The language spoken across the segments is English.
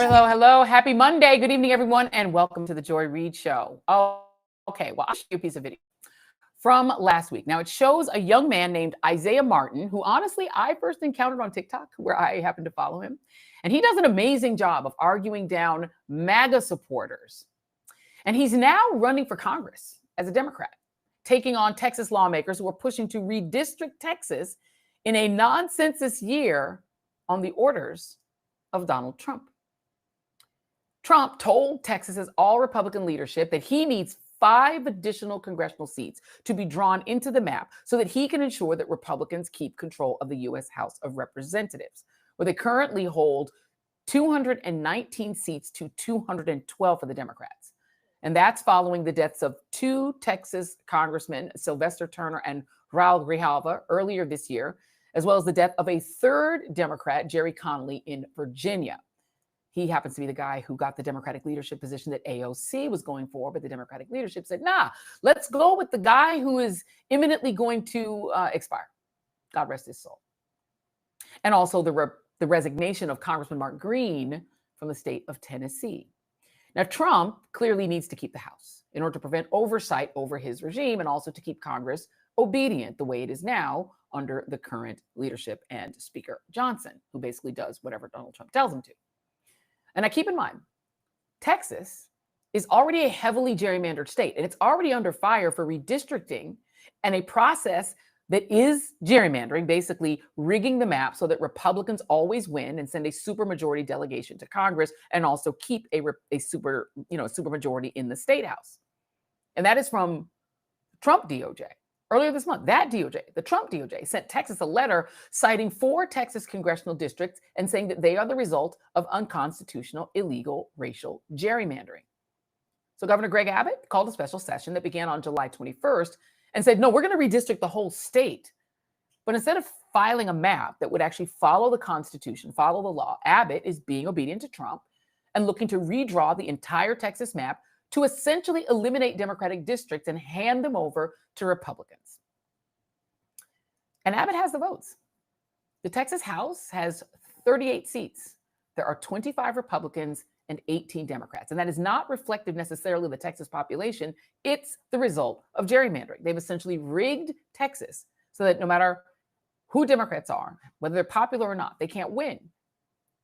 hello. Happy Monday. Good evening, everyone, and welcome to the Joy Reid Show. Oh, okay. Well, I'll show you a piece of video from last week. Now, it shows a young man named Isaiah Martin, who honestly I first encountered on TikTok, where I happen to follow him. And he does an amazing job of arguing down MAGA supporters. And he's now running for Congress as a Democrat, taking on Texas lawmakers who are pushing to redistrict Texas in a non-census year on the orders of Donald Trump. Trump told Texas's all-Republican leadership that he needs 5 additional congressional seats to be drawn into the map so that he can ensure that Republicans keep control of the U.S. House of Representatives, where they currently hold 219 seats to 212 for the Democrats. And that's following the deaths of 2 Texas congressmen, Sylvester Turner and Raul Grijalva, earlier this year, as well as the death of a 3rd Democrat, Jerry Connolly, in Virginia. He happens to be the guy who got the Democratic leadership position that AOC was going for, but the Democratic leadership said, nah, let's go with the guy who is imminently going to expire. God rest his soul. And also the resignation of Congressman Mark Green from the state of Tennessee. Now, Trump clearly needs to keep the House in order to prevent oversight over his regime and also to keep Congress obedient the way it is now under the current leadership and Speaker Johnson, who basically does whatever Donald Trump tells him to. And now keep in mind, Texas is already a heavily gerrymandered state, and it's already under fire for redistricting and a process that is gerrymandering, basically rigging the map so that Republicans always win and send a supermajority delegation to Congress and also keep a supermajority in the state house. And that is from Trump DOJ. Earlier this month, that DOJ, the Trump DOJ, sent Texas a letter citing 4 Texas congressional districts and saying that they are the result of unconstitutional, illegal racial gerrymandering. So Governor Greg Abbott called a special session that began on July 21st and said, no, we're going to redistrict the whole state. But instead of filing a map that would actually follow the Constitution, follow the law, Abbott is being obedient to Trump and looking to redraw the entire Texas map to essentially eliminate Democratic districts and hand them over to Republicans. And Abbott has the votes. The Texas House has 38 seats. There are 25 Republicans and 18 Democrats. And that is not reflective necessarily of the Texas population. It's the result of gerrymandering. They've essentially rigged Texas so that no matter who Democrats are, whether they're popular or not, they can't win.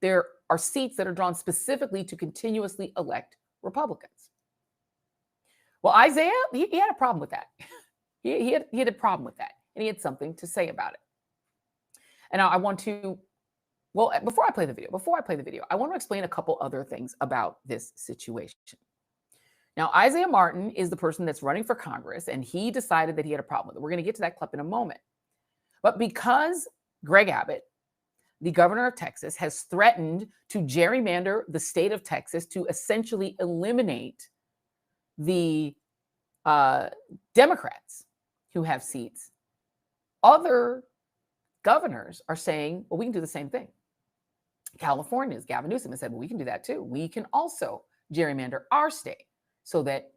There are seats that are drawn specifically to continuously elect Republicans. Well, Isaiah, he had a problem with that. He had a problem with that, and he had something to say about it. And now I want to, well, before I play the video, I want to explain a couple other things about this situation. Now, Isaiah Martin is the person that's running for Congress, and he decided that he had a problem with it. We're going to get to that clip in a moment. But because Greg Abbott, the governor of Texas, has threatened to gerrymander the state of Texas to essentially eliminate the Democrats who have seats, other governors are saying, well, we can do the same thing. California's Gavin Newsom has said, well, we can do that too. We can also gerrymander our state so that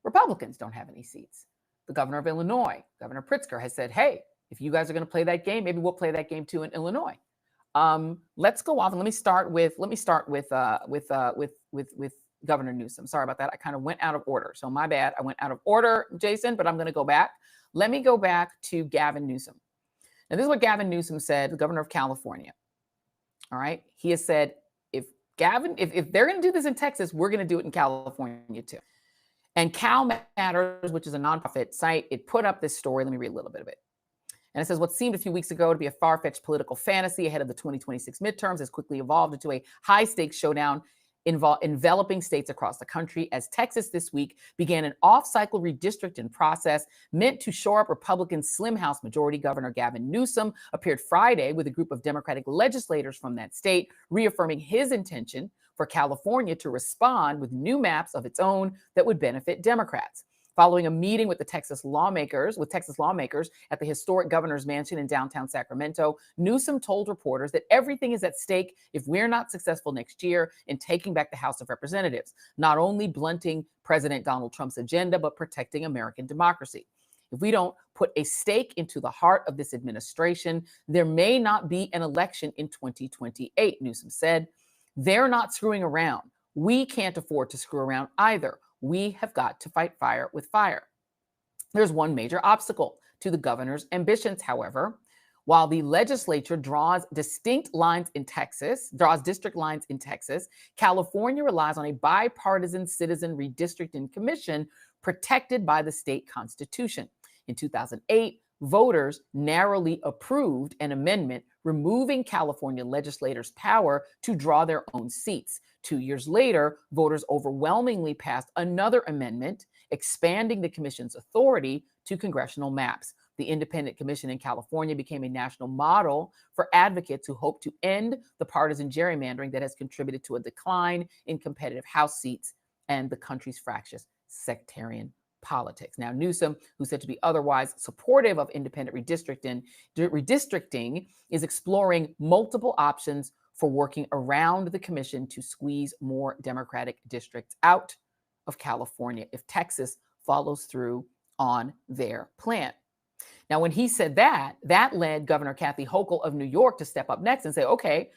Republicans don't have any seats. The governor of Illinois, Governor Pritzker, has said, hey, if you guys are going to play that game, maybe we'll play that game too in Illinois. Let's go off and let me start with Governor Newsom. Sorry about that. I kind of went out of order. So my bad. I went out of order, Jason, but I'm going to go back. Let me go back to Gavin Newsom. Now, this is what Gavin Newsom said, the governor of California. All right. He has said, if they're going to do this in Texas, we're going to do it in California too. And Cal Matters, which is a nonprofit site, it put up this story. Let me read a little bit of it. And it says, what seemed a few weeks ago to be a far-fetched political fantasy ahead of the 2026 midterms has quickly evolved into a high-stakes showdown enveloping states across the country as Texas this week began an off-cycle redistricting process meant to shore up Republican slim House majority. Governor Gavin Newsom appeared Friday with a group of Democratic legislators from that state, reaffirming his intention for California to respond with new maps of its own that would benefit Democrats. Following a meeting with Texas lawmakers at the historic governor's mansion in downtown Sacramento, Newsom told reporters that everything is at stake if we're not successful next year in taking back the House of Representatives, not only blunting President Donald Trump's agenda, but protecting American democracy. If we don't put a stake into the heart of this administration, there may not be an election in 2028, Newsom said. They're not screwing around. We can't afford to screw around either. We have got to fight fire with fire. There's one major obstacle to the governor's ambitions, however. While the legislature draws district lines in Texas, California relies on a bipartisan citizen redistricting commission protected by the state constitution. In 2008, voters narrowly approved an amendment removing California legislators' power to draw their own seats. 2 years later, voters overwhelmingly passed another amendment expanding the commission's authority to congressional maps. The independent commission in California became a national model for advocates who hope to end the partisan gerrymandering that has contributed to a decline in competitive House seats and the country's fractious sectarian politics. Now, Newsom, who's said to be otherwise supportive of independent redistricting, is exploring multiple options for working around the commission to squeeze more Democratic districts out of California if Texas follows through on their plan. Now, when he said that, that led Governor Kathy Hochul of New York to step up next and say, okay,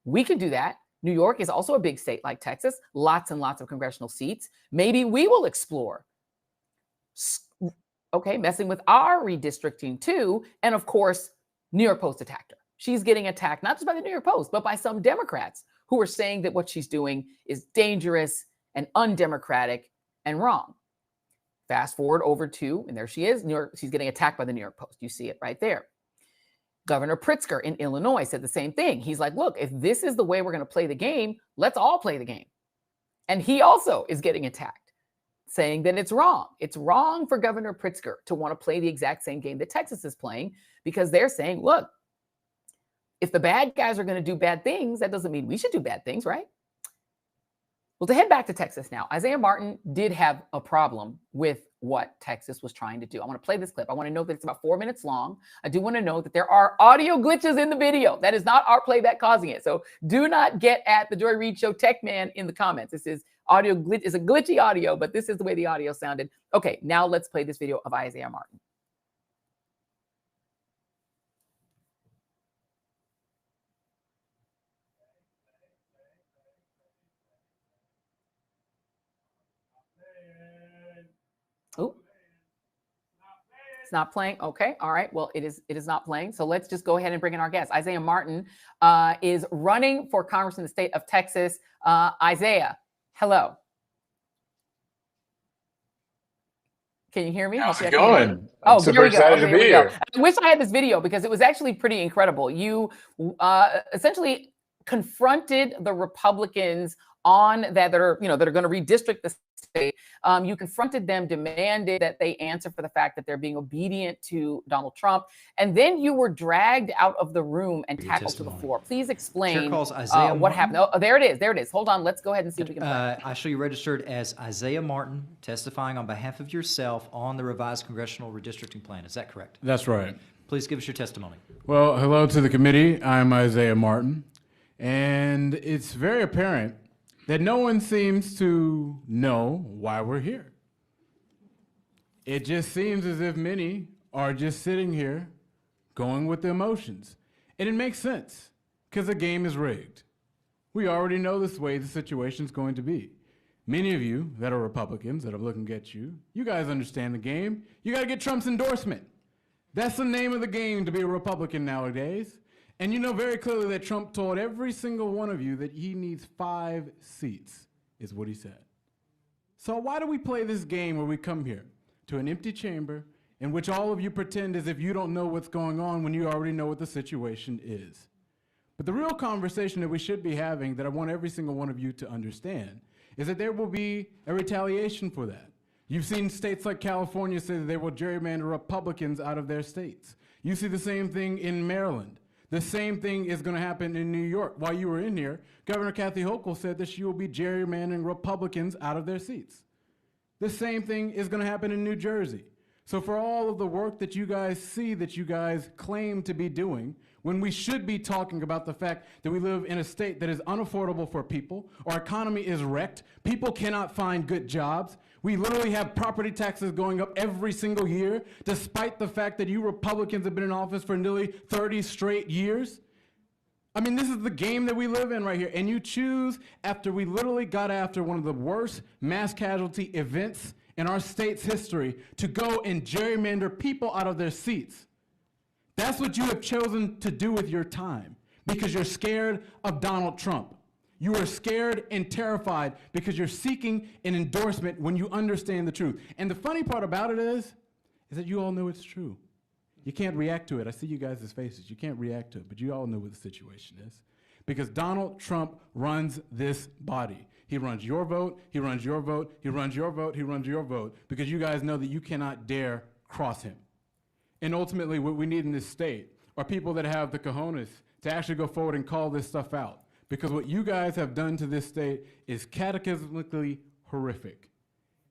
we can do that. New York is also a big state like Texas, lots and lots of congressional seats. Maybe we will explore, messing with our redistricting too. And of course, New York Post attacked her. She's getting attacked, not just by the New York Post, but by some Democrats who are saying that what she's doing is dangerous and undemocratic and wrong. Fast forward over to, and there she is, New York, she's getting attacked by the New York Post. You see it right there. Governor Pritzker in Illinois said the same thing. He's like, look, if this is the way we're going to play the game, let's all play the game. And he also is getting attacked, saying that it's wrong. It's wrong for Governor Pritzker to want to play the exact same game that Texas is playing, because they're saying, look, if the bad guys are going to do bad things, that doesn't mean we should do bad things, right? Well, to head back to Texas now, Isaiah Martin did have a problem with what Texas was trying to do. I want to play this clip. I want to know that it's about 4 minutes long. I do want to know that there are audio glitches in the video. That is not our playback causing it. So do not get at the Joy Reid Show tech man in the comments. This is audio glitch. It's a glitchy audio, but this is the way the audio sounded. Okay, now let's play this video of Isaiah Martin. Oh, it's not playing. Okay. All right. Well, it is not playing. So let's just go ahead and bring in our guest. Isaiah Martin is running for Congress in the state of Texas. Isaiah, hello. Can you hear me? How's it going? I'm Oh, super excited to be here. I wish I had this video because it was actually pretty incredible. You essentially confronted the Republicans on that are going to redistrict the state. You confronted them, demanded that they answer for the fact that they're being obedient to Donald Trump, and then you were dragged out of the room and tackled to the floor. Please explain what happened. Oh, there it is. There it is. Hold on. Let's go ahead and see if we can play. I show you registered as Isaiah Martin, testifying on behalf of yourself on the revised congressional redistricting plan. Is that correct? That's right. Please give us your testimony. Well, hello to the committee. I'm Isaiah Martin, and it's very apparent that no one seems to know why we're here. It just seems as if many are just sitting here going with the emotions. And it makes sense, because the game is rigged. We already know this way the situation's going to be. Many of you that are Republicans that are looking at you guys understand the game. You got to get Trump's endorsement. That's the name of the game to be a Republican nowadays. And you know very clearly that Trump told every single one of you that he needs 5 seats, is what he said. So why do we play this game where we come here to an empty chamber in which all of you pretend as if you don't know what's going on when you already know what the situation is? But the real conversation that we should be having, that I want every single one of you to understand, is that there will be a retaliation for that. You've seen states like California say that they will gerrymander Republicans out of their states. You see the same thing in Maryland. The same thing is going to happen in New York. While you were in here, Governor Kathy Hochul said that she will be gerrymandering Republicans out of their seats. The same thing is going to happen in New Jersey. So for all of the work that you guys see that you guys claim to be doing, when we should be talking about the fact that we live in a state that is unaffordable for people, our economy is wrecked, people cannot find good jobs, we literally have property taxes going up every single year, despite the fact that you Republicans have been in office for nearly 30 straight years. I mean, this is the game that we live in right here. And you choose, after we literally got after one of the worst mass casualty events in our state's history, to go and gerrymander people out of their seats. That's what you have chosen to do with your time, because you're scared of Donald Trump. You are scared and terrified because you're seeking an endorsement when you understand the truth. And the funny part about it is that you all know it's true. You can't react to it. I see you guys' faces. You can't react to it, but you all know what the situation is. Because Donald Trump runs this body. He runs your vote, he runs your vote, he runs your vote, he runs your vote, because you guys know that you cannot dare cross him. And ultimately, what we need in this state are people that have the cojones to actually go forward and call this stuff out. Because what you guys have done to this state is cataclysmically horrific.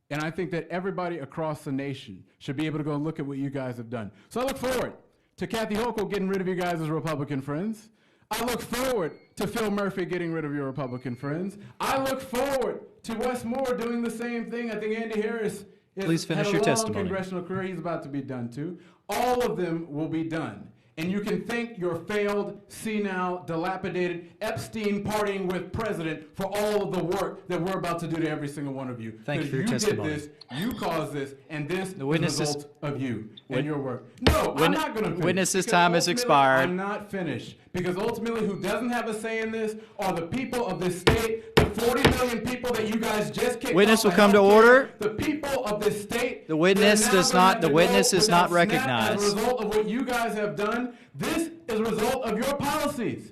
And I think that everybody across the nation should be able to go and look at what you guys have done. So I look forward to Kathy Hochul getting rid of you guys as Republican friends. I look forward to Phil Murphy getting rid of your Republican friends. I look forward to Wes Moore doing the same thing. I think Andy Harris Please finish had a your long testimony. congressional career. He's about to be done too. All of them will be done. And you can thank your failed, senile, dilapidated, Epstein partying with president for all of the work that we're about to do to every single one of you. Thank you for your Because testimony. you did this, you caused this, and this The is witness the is- result of you and Wit- your work. No, I'm not going to finish. witness's because time has ultimately, expired. I'm not finished. Because ultimately, who doesn't have a say in this are the people of this state, the 40 million people that you guys just kicked Witness off will of come to healthcare, order. The people of this state. The witness that are now does gonna not- have the to witness go is not without SNAP recognized. As a result of what you guys have done, this is a result of your policies.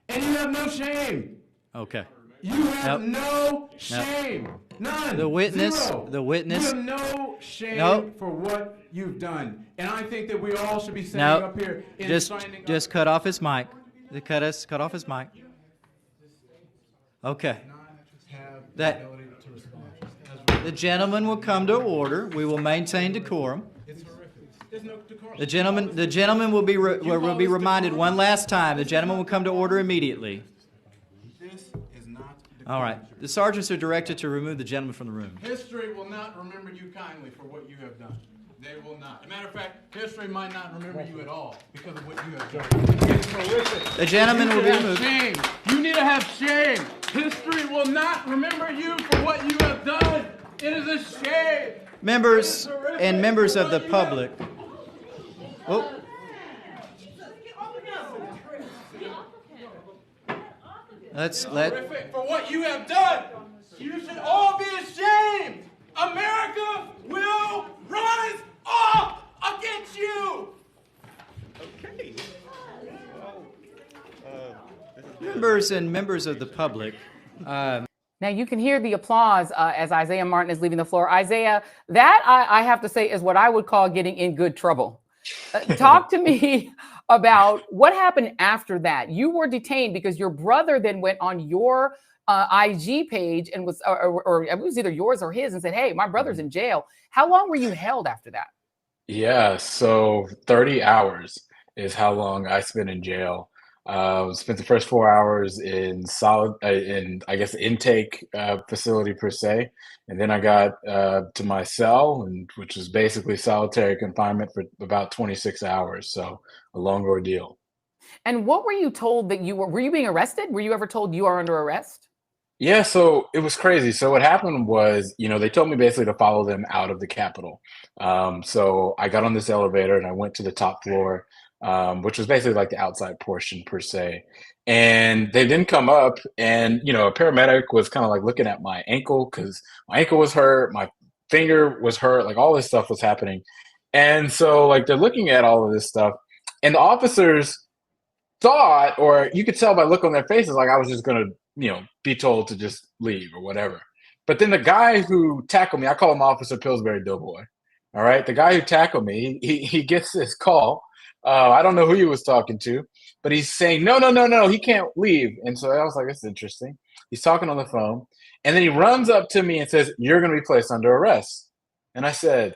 And you have no shame. Okay. You have Nope. no shame. None. The witness- Zero. the witness- You have no shame Nope. for what you've done. And I think that we all should be standing Now, up here and just signing cut off his mic. Cut off his mic. Okay. That the gentleman will come to order. We will maintain decorum. There's no decorum. The gentleman will be reminded one last time. The gentleman will come to order immediately. This is not decorum. All right. The sergeants are directed to remove the gentleman from the room. History will not remember you kindly for what you have done. They will not. As a matter of fact, history might not remember you at all because of what you have done. It's horrific. The gentleman You will need be to have removed. shame. You need to have shame. History will not remember you for what you have done. It is a shame. Members and members of the public. Oh, let Horrific for what you have done. You should all be ashamed. America will rise up against you. members of the public. Now you can hear the applause as Isaiah Martin is leaving the floor. Isaiah, that I have to say is what I would call getting in good trouble. Talk to me about what happened after that. You were detained because your brother then went on your IG page and was, or it was either yours or his, and said, "Hey, my brother's in jail." How long were you held after that? Yeah, so 30 hours is how long I spent in jail. Spent the first 4 hours in I guess intake facility per se, and then I got to my cell, which was basically solitary confinement for about 26 hours. So a long ordeal. And what were you told that you were you being arrested? Were you ever told you are under arrest? Yeah, so it was crazy. So what happened was, they told me basically to follow them out of the Capitol. So I got on this elevator and I went to the top floor, which was basically like the outside portion per se. And they didn't come up, and a paramedic was kind of like looking at my ankle because my ankle was hurt, my finger was hurt, like all this stuff was happening. And so like they're looking at all of this stuff, and the officers thought, or you could tell by look on their faces, like I was just gonna be told to just leave or whatever. But then the guy who tackled me, I call him Officer Pillsbury Doughboy. All right. The guy who tackled me, he gets this call. I don't know who he was talking to, but he's saying, no, he can't leave. And so I was like, that's interesting. He's talking on the phone. And then he runs up to me and says, "You're going to be placed under arrest." And I said,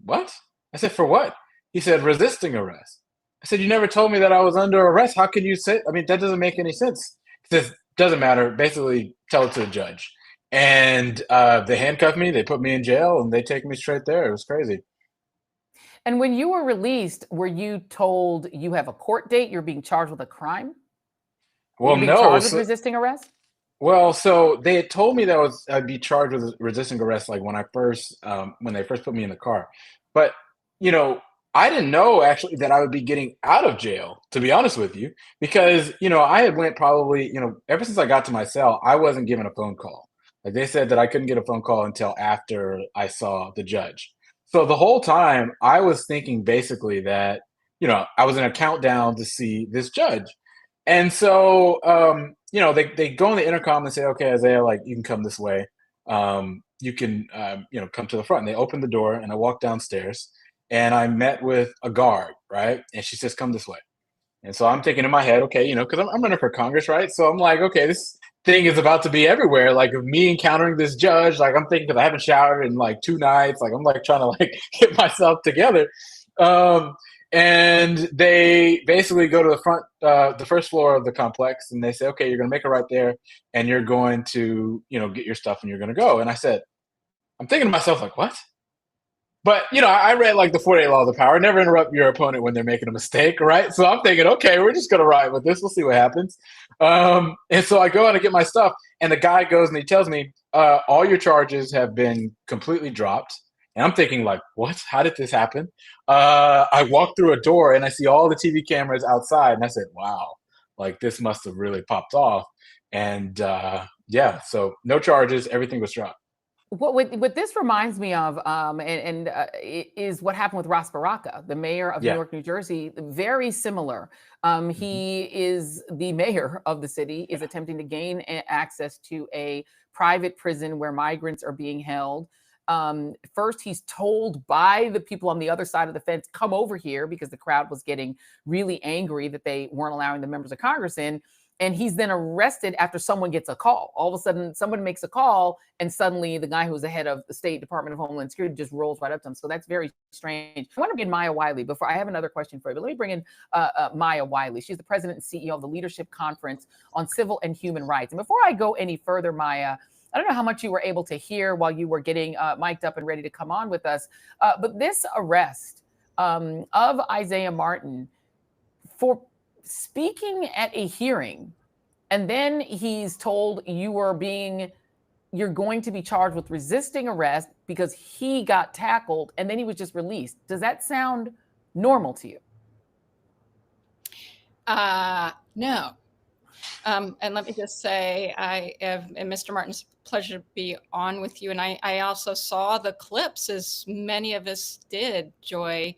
"What?" I said, "For what?" He said, "Resisting arrest." I said, "You never told me that I was under arrest. How can you say, that doesn't make any sense." He says, "Doesn't matter. Basically, tell it to the judge." And they handcuffed me. They put me in jail, and they take me straight there. It was crazy. And when you were released, were you told you have a court date? You're being charged with a crime? Well, Being no. charged with So, resisting arrest? well, so they had told me that I'd be charged with resisting arrest, like when they first put me in the car. But you know, I didn't know actually that I would be getting out of jail. To be honest with you, because I had went probably ever since I got to my cell, I wasn't given a phone call. Like they said that I couldn't get a phone call until after I saw the judge. So the whole time I was thinking basically that I was in a countdown to see this judge. And so, they go on the intercom and say, okay, Isaiah, like you can come this way. You can, come to the front. And they opened the door and I walked downstairs and I met with a guard, right? And she says, come this way. And so I'm thinking in my head, okay, because I'm running for Congress, right? So I'm like, okay, this thing is about to be everywhere. Like of me encountering this judge, like I'm thinking because I haven't showered in like 2 nights. Like I'm like trying to like get myself together. Um, and they basically go to the first floor of the complex, and they say, okay, you're going to make it right there, and you're going to, get your stuff, and you're going to go. And I said, I'm thinking to myself, like, what? But, I read like the 48 laws of power, never interrupt your opponent when they're making a mistake, right? So I'm thinking, okay, we're just going to ride with this. We'll see what happens. And so I go out and get my stuff, and the guy goes and he tells me, all your charges have been completely dropped. And I'm thinking like, what? How did this happen? I walk through a door and I see all the TV cameras outside. And I said, wow, like this must have really popped off. And so no charges. Everything was dropped. What this reminds me of, is what happened with Ras Baraka, the mayor of New York, New Jersey. Very similar. He is the mayor of the city, is attempting to gain access to a private prison where migrants are being held. First, he's told by the people on the other side of the fence, come over here, because the crowd was getting really angry that they weren't allowing the members of Congress in. And he's then arrested after someone gets a call. All of a sudden, someone makes a call, and suddenly the guy who's the head of the State Department of Homeland Security just rolls right up to him. So that's very strange. I want to bring in Maya Wiley before I have another question for you. But let me bring in Maya Wiley. She's the president and CEO of the Leadership Conference on Civil and Human Rights. And before I go any further, Maya, I don't know how much you were able to hear while you were getting mic'd up and ready to come on with us, but this arrest of Isaiah Martin for speaking at a hearing, and then he's told you're going to be charged with resisting arrest because he got tackled, and then he was just released. Does that sound normal to you? No. And let me just say, Mr. Martin's pleasure to be on with you. And I also saw the clips, as many of us did, Joy,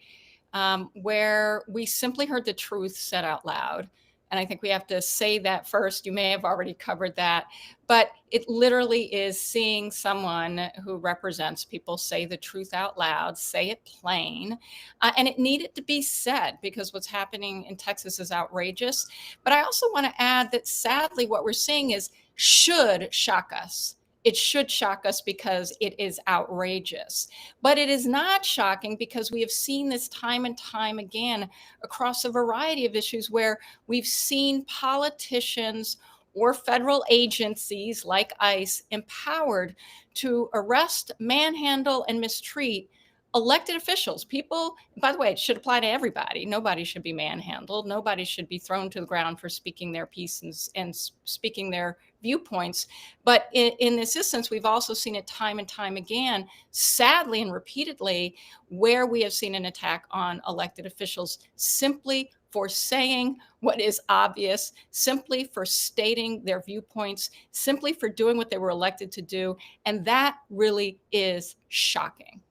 where we simply heard the truth said out loud. And I think we have to say that first. You may have already covered that, but it literally is seeing someone who represents people say the truth out loud, say it plain. And it needed to be said because what's happening in Texas is outrageous. But I also want to add that sadly, what we're seeing should shock us. It should shock us because it is outrageous. But it is not shocking because we have seen this time and time again across a variety of issues where we've seen politicians or federal agencies like ICE empowered to arrest, manhandle, and mistreat elected officials. People, by the way, it should apply to everybody. Nobody should be manhandled. Nobody should be thrown to the ground for speaking their piece and speaking their viewpoints. But in this instance, we've also seen it time and time again, sadly and repeatedly, where we have seen an attack on elected officials simply for saying what is obvious, simply for stating their viewpoints, simply for doing what they were elected to do. And that really is shocking.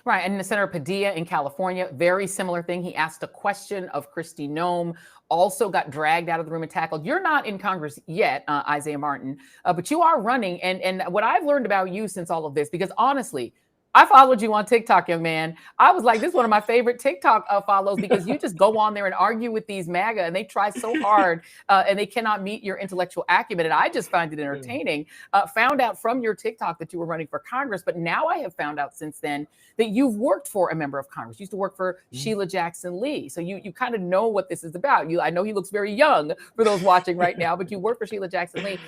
Right. And Senator Padilla in California, very similar thing. He asked a question of Kristi Noem, also got dragged out of the room and tackled. You're not in Congress yet, Isaiah Martin, but you are running. And what I've learned about you since all of this, because honestly, I followed you on TikTok, young man. I was like, this is one of my favorite TikTok follows because you just go on there and argue with these MAGA, and they try so hard and they cannot meet your intellectual acumen. And I just find it entertaining. Found out from your TikTok that you were running for Congress, but now I have found out since then that you've worked for a member of Congress. You used to work for Sheila Jackson Lee. So you kind of know what this is about. I know he looks very young for those watching right now, but you work for Sheila Jackson Lee.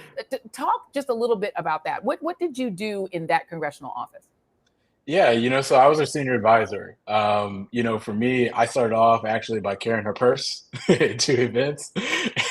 Talk just a little bit about that. What did you do in that congressional office? Yeah, so I was her senior advisor. For me, I started off actually by carrying her purse to events,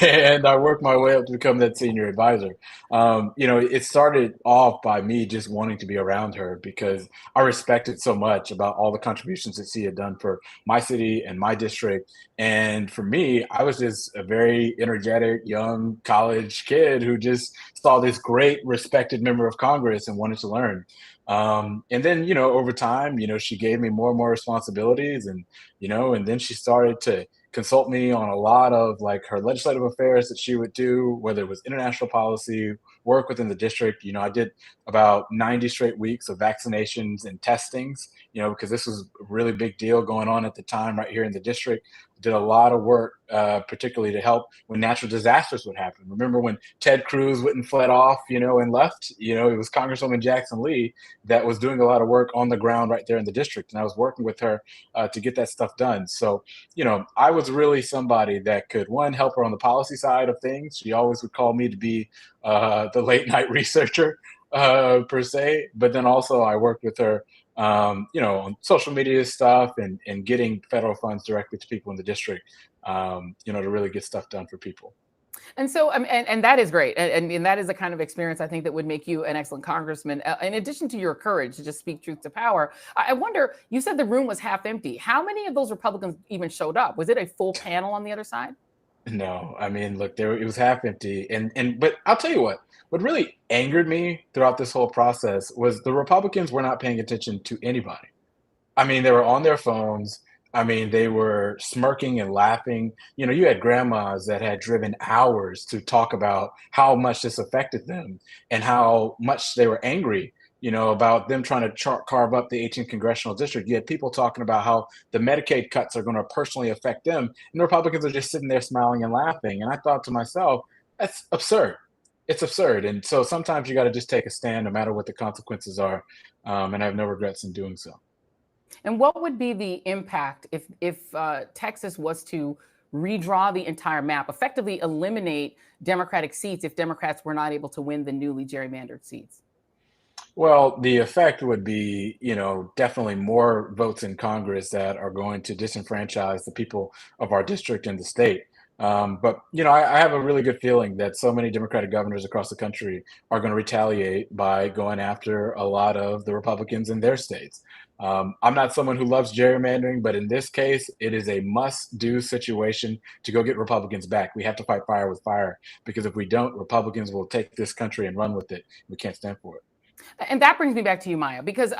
and I worked my way up to become that senior advisor. It started off by me just wanting to be around her because I respected so much about all the contributions that she had done for my city and my district. And for me, I was just a very energetic young college kid who just saw this great, respected member of Congress and wanted to learn. And then, over time, she gave me more and more responsibilities and then she started to consult me on a lot of like her legislative affairs that she would do, whether it was international policy, work within the district. I did about 90 straight weeks of vaccinations and testings, because this was a really big deal going on at the time right here in the district. Did a lot of work, particularly to help when natural disasters would happen. Remember when Ted Cruz went and fled off, and left? It was Congresswoman Jackson Lee that was doing a lot of work on the ground right there in the district. And I was working with her to get that stuff done. So, I was really somebody that could, one, help her on the policy side of things. She always would call me to be the late night researcher per se. But then also I worked with her, on social media stuff and getting federal funds directly to people in the district, to really get stuff done for people. And so, and that is great. And that is the kind of experience I think that would make you an excellent congressman. In addition to your courage to just speak truth to power, I wonder, you said the room was half empty. How many of those Republicans even showed up? Was it a full panel on the other side? No, I mean, look, it was half empty. But I'll tell you what really angered me throughout this whole process was the Republicans were not paying attention to anybody. I mean, they were on their phones. I mean, they were smirking and laughing. You had grandmas that had driven hours to talk about how much this affected them and how much they were angry, about them trying to carve up the 18th congressional district. You had people talking about how the Medicaid cuts are going to personally affect them. And the Republicans are just sitting there smiling and laughing. And I thought to myself, that's absurd. It's absurd. And so sometimes you got to just take a stand no matter what the consequences are. And I have no regrets in doing so. And what would be the impact if Texas was to redraw the entire map, effectively eliminate Democratic seats if Democrats were not able to win the newly gerrymandered seats? Well, the effect would be, definitely more votes in Congress that are going to disenfranchise the people of our district and the state. But I have a really good feeling that so many Democratic governors across the country are going to retaliate by going after a lot of the Republicans in their states. I'm not someone who loves gerrymandering, but in this case, it is a must-do situation to go get Republicans back. We have to fight fire with fire because if we don't, Republicans will take this country and run with it. We can't stand for it. And that brings me back to you, Maya, because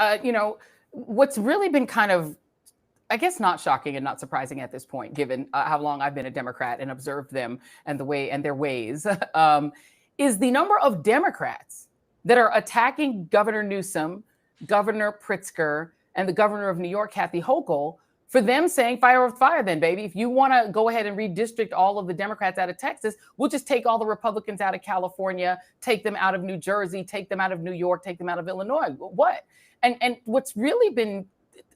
what's really been kind of, I guess, not shocking and not surprising at this point, given how long I've been a Democrat and observed them and their ways, is the number of Democrats that are attacking Governor Newsom, Governor Pritzker, and the governor of New York, Kathy Hochul, for them saying fire with fire then, baby. If you want to go ahead and redistrict all of the Democrats out of Texas, we'll just take all the Republicans out of California, take them out of New Jersey, take them out of New York, take them out of Illinois. What? And what's really been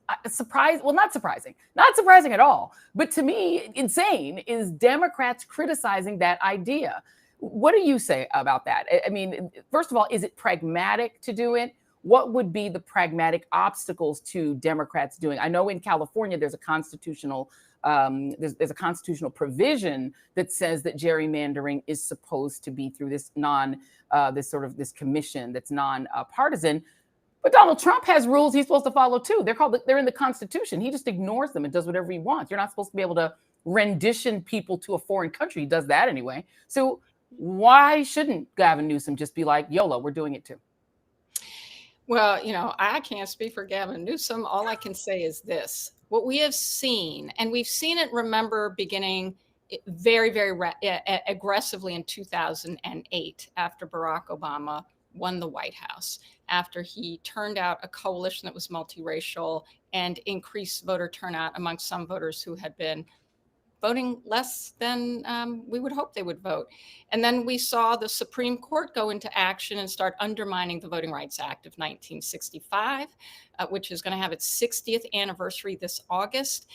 not surprising at all, but to me, insane, is Democrats criticizing that idea. What do you say about that? I mean, first of all, is it pragmatic to do it? What would be the pragmatic obstacles to Democrats doing? I know in California, there's a constitutional there's a constitutional provision that says that gerrymandering is supposed to be through this this commission that's non-partisan. But Donald Trump has rules he's supposed to follow too. They're in the Constitution. He just ignores them and does whatever he wants. You're not supposed to be able to rendition people to a foreign country. He does that anyway. So why shouldn't Gavin Newsom just be like, YOLO, we're doing it too? Well, I can't speak for Gavin Newsom. All I can say is this. What we have seen, and we've seen it, remember, beginning very, very aggressively in 2008 after Barack Obama won the White House, after he turned out a coalition that was multiracial and increased voter turnout among some voters who had been voting less than we would hope they would vote. And then we saw the Supreme Court go into action and start undermining the Voting Rights Act of 1965, which is going to have its 60th anniversary this August.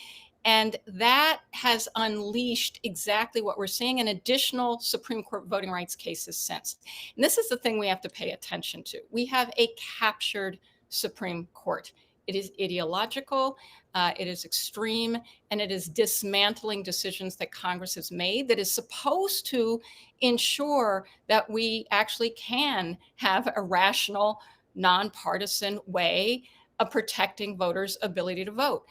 And that has unleashed exactly what we're seeing in additional Supreme Court voting rights cases since. And this is the thing we have to pay attention to. We have a captured Supreme Court. It is ideological, it is extreme, and it is dismantling decisions that Congress has made that is supposed to ensure that we actually can have a rational, nonpartisan way of protecting voters' ability to vote.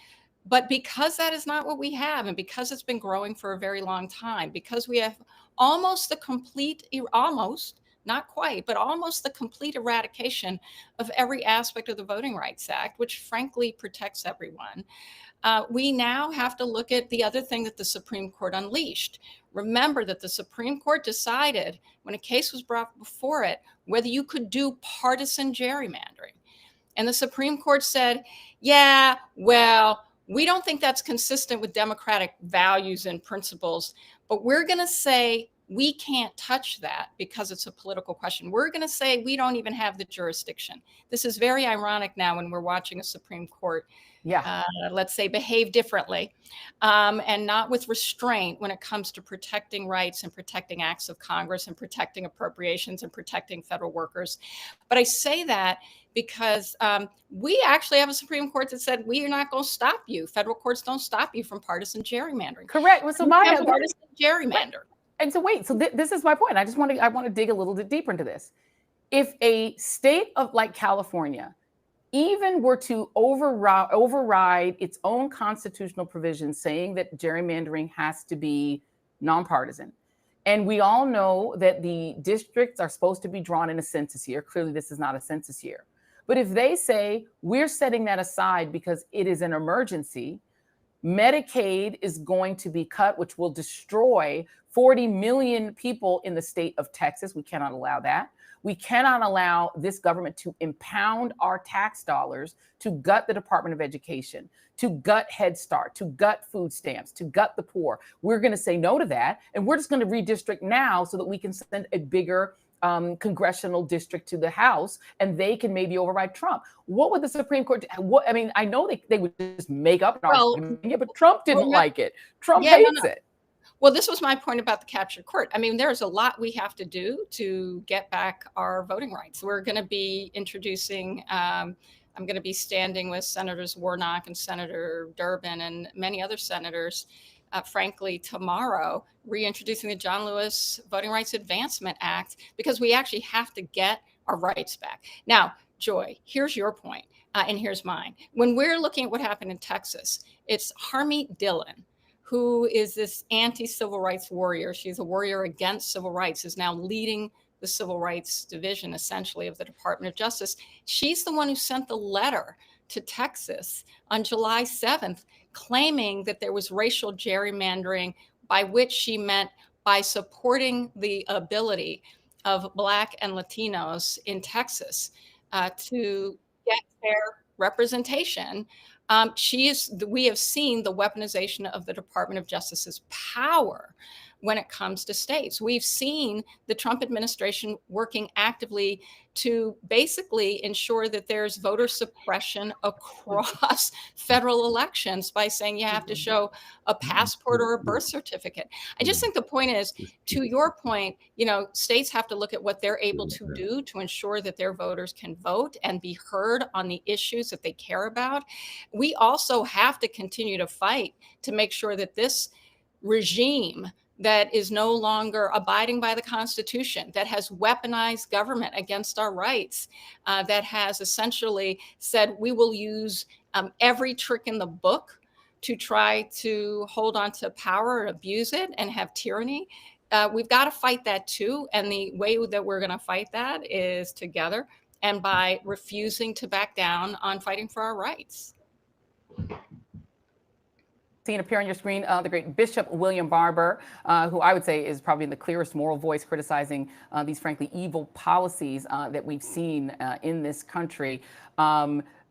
But because that is not what we have, and because it's been growing for a very long time, because we have almost the complete, almost, not quite, but almost the complete eradication of every aspect of the Voting Rights Act, which frankly protects everyone, we now have to look at the other thing that the Supreme Court unleashed. Remember that the Supreme Court decided, when a case was brought before it, whether you could do partisan gerrymandering. And the Supreme Court said, yeah, well, we don't think that's consistent with democratic values and principles, but we're going to say we can't touch that because it's a political question. We're going to say we don't even have the jurisdiction. This is very ironic now when we're watching a Supreme Court, let's say, behave differently and not with restraint when it comes to protecting rights and protecting acts of Congress and protecting appropriations and protecting federal workers. But I say that because we actually have a Supreme Court that said we are not going to stop you. Federal courts don't stop you from partisan gerrymandering. Correct. Well, so Maya, partisan gerrymander. And so wait, so this is my point. I want to dig a little bit deeper into this. If a state of like California even were to override its own constitutional provisions saying that gerrymandering has to be nonpartisan, and we all know that the districts are supposed to be drawn in a census year. Clearly, this is not a census year. But if they say we're setting that aside because it is an emergency, Medicaid is going to be cut, which will destroy 40 million people in the state of Texas. We cannot allow that. We cannot allow this government to impound our tax dollars to gut the Department of Education, to gut Head Start, to gut food stamps, to gut the poor. We're going to say no to that. And we're just going to redistrict now so that we can send a bigger congressional district to the House, and they can maybe override Trump. What would the Supreme Court do? I mean, I know they would just make up an argument, but Trump didn't like it. Trump hates it. Well, this was my point about the captured court. I mean, there's a lot we have to do to get back our voting rights. We're going to be introducing, I'm going to be standing with Senators Warnock and Senator Durbin and many other senators, frankly, tomorrow, reintroducing the John Lewis Voting Rights Advancement Act, because we actually have to get our rights back. Now, Joy, here's your point, and here's mine. When we're looking at what happened in Texas, it's Harmeet Dillon, who is this anti-civil rights warrior. She's a warrior against civil rights, is now leading the Civil Rights Division, essentially, of the Department of Justice. She's the one who sent the letter to Texas on July 7th, claiming that there was racial gerrymandering, by which she meant by supporting the ability of Black and Latinos in Texas to get fair representation. We have seen the weaponization of the Department of Justice's power when it comes to states. We've seen the Trump administration working actively to basically ensure that there's voter suppression across federal elections by saying you have to show a passport or a birth certificate. I just think the point is, to your point, states have to look at what they're able to do to ensure that their voters can vote and be heard on the issues that they care about. We also have to continue to fight to make sure that this regime that is no longer abiding by the Constitution, that has weaponized government against our rights, that has essentially said we will use every trick in the book to try to hold on to power and abuse it and have tyranny. We've got to fight that too. And the way that we're going to fight that is together and by refusing to back down on fighting for our rights. Seeing appear on your screen, the great Bishop William Barber, who I would say is probably the clearest moral voice criticizing these frankly evil policies that we've seen in this country.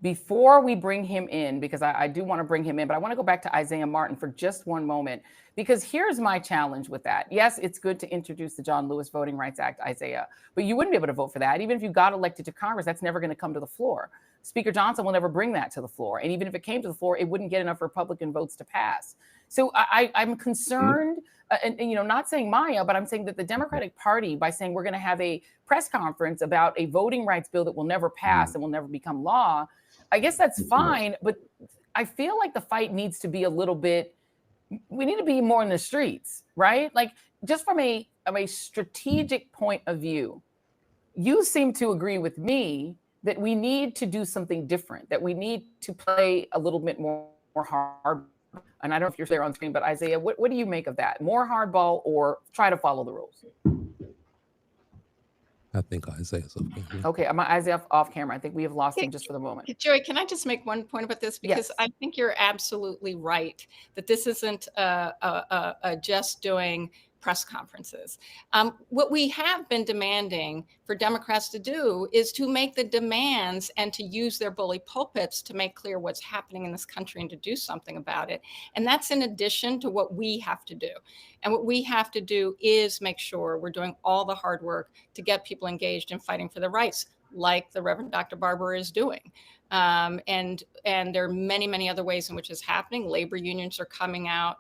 Before we bring him in, because I do want to bring him in, but I want to go back to Isaiah Martin for just one moment, because here's my challenge with that. Yes, it's good to introduce the John Lewis Voting Rights Act, Isaiah, but you wouldn't be able to vote for that. Even if you got elected to Congress, that's never going to come to the floor. Speaker Johnson will never bring that to the floor. And even if it came to the floor, it wouldn't get enough Republican votes to pass. So I'm concerned, and not saying Maya, but I'm saying that the Democratic Party, by saying we're going to have a press conference about a voting rights bill that will never pass and will never become law, I guess that's fine, but I feel like the fight needs to be a little bit, we need to be more in the streets, right? Like, just from a strategic point of view, you seem to agree with me that we need to do something different, that we need to play a little bit more hard. And I don't know if you're there on screen, but Isaiah, what do you make of that? More hardball or try to follow the rules? I think Isaiah's off camera. Okay, Isaiah off camera. I think we have lost him just for the moment. Joy, can I just make one point about this? Because Yes. I think you're absolutely right that this isn't just doing press conferences. What we have been demanding for Democrats to do is to make the demands and to use their bully pulpits to make clear what's happening in this country and to do something about it. And that's in addition to what we have to do. And what we have to do is make sure we're doing all the hard work to get people engaged in fighting for their rights, like the Reverend Dr. Barber is doing. And there are many, many other ways in which it's happening. Labor unions are coming out.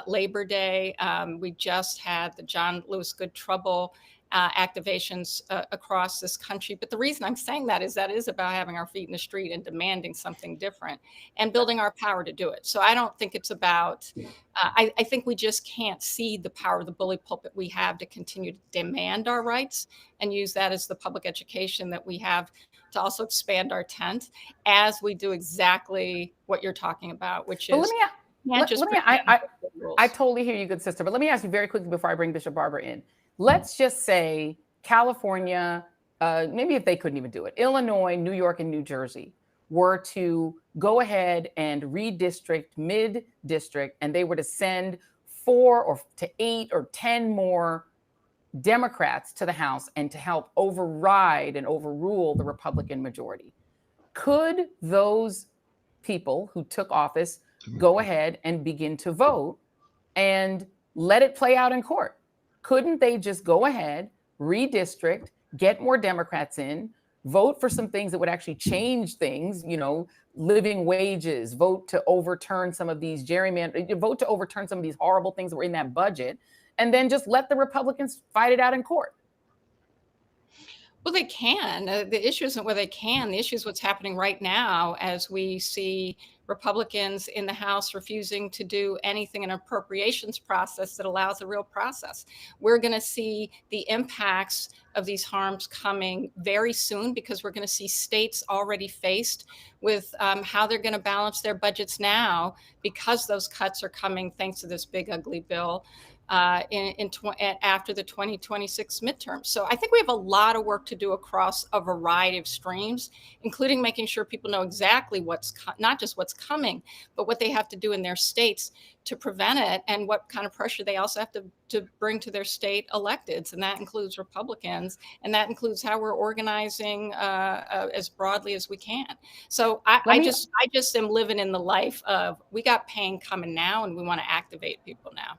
Labor Day, we just had the John Lewis Good Trouble activations across this country. But the reason I'm saying that is about having our feet in the street and demanding something different and building our power to do it. So I don't think it's about, I think we just can't cede the power of the bully pulpit we have to continue to demand our rights and use that as the public education that we have to also expand our tent as we do exactly what you're talking about, which is... I totally hear you, good sister. But let me ask you very quickly before I bring Bishop Barber in. Let's just say California, maybe if they couldn't even do it, Illinois, New York, and New Jersey were to go ahead and redistrict mid-district, and they were to send 4 or to 8 or 10 more Democrats to the House and to help override and overrule the Republican majority. Could those people who took office go ahead and begin to vote and let it play out in court? Couldn't they just go ahead, redistrict, get more Democrats in, vote for some things that would actually change things, you know, living wages, vote to overturn some of these vote to overturn some of these horrible things that were in that budget, and then just let the Republicans fight it out in court? Well, they can. The issue isn't whether they can. The issue is what's happening right now as we see Republicans in the House refusing to do anything in an appropriations process that allows a real process. We're going to see the impacts of these harms coming very soon because we're going to see states already faced with how they're going to balance their budgets now because those cuts are coming thanks to this big, ugly bill. After the 2026 midterms. So I think we have a lot of work to do across a variety of streams, including making sure people know exactly not just what's coming, but what they have to do in their states to prevent it and what kind of pressure they also have to bring to their state electeds. And that includes Republicans, and that includes how we're organizing as broadly as we can. So I just am living in the life of we got pain coming now and we want to activate people now.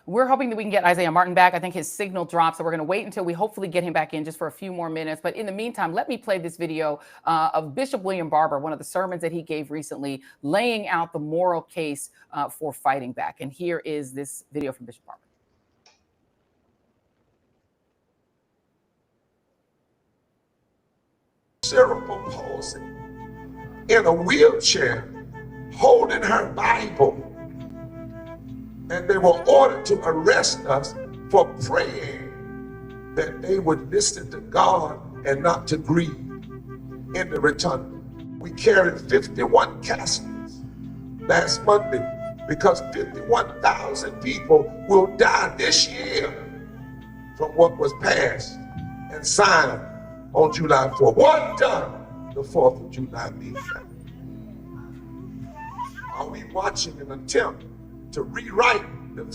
We're hoping that we can get Isaiah Martin back. I think his signal dropped, so we're going to wait until we hopefully get him back in just for a few more minutes. But in the meantime, let me play this video of Bishop William Barber, one of the sermons that he gave recently, laying out the moral case for fighting back. And here is this video from Bishop Barber. Cerebral palsy in a wheelchair holding her Bible. And they were ordered to arrest us for praying that they would listen to God and not to grieve in the rotunda. We carried 51 caskets last Monday because 51,000 people will die this year from what was passed and signed on July 4th. What done the 4th of July meeting? Are we watching an attempt to rewrite the...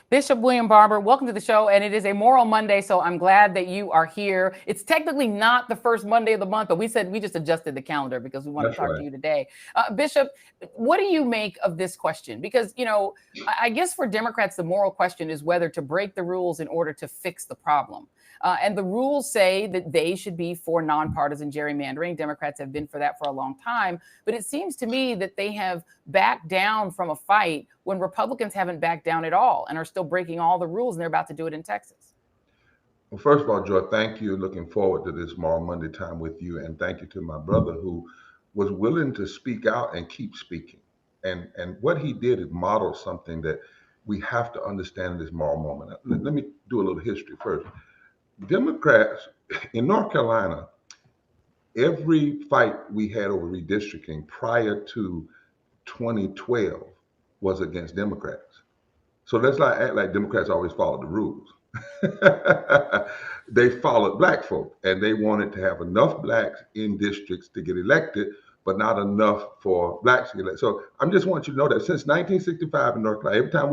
Bishop William Barber, welcome to the show. And it is a Moral Monday, so I'm glad that you are here. It's technically not the first Monday of the month, but we said we just adjusted the calendar because we want to talk to you today. Bishop, what do you make of this question? Because, you know, I guess for Democrats, the moral question is whether to break the rules in order to fix the problem. And the rules say that they should be for nonpartisan gerrymandering. Democrats have been for that for a long time. But it seems to me that they have backed down from a fight when Republicans haven't backed down at all and are still breaking all the rules, and they're about to do it in Texas. Well, first of all, Joy, thank you. Looking forward to this tomorrow Monday time with you, and thank you to my brother who was willing to speak out and keep speaking. And what he did is model something that we have to understand in this moral moment. Let me do a little history first. Democrats in North Carolina, every fight we had over redistricting prior to 2012 was against Democrats. So let's not act like Democrats always follow the rules. They followed black folk, and they wanted to have enough blacks in districts to get elected, but not enough for blacks to get elected. So I just want you to know that since 1965 in North Carolina, every time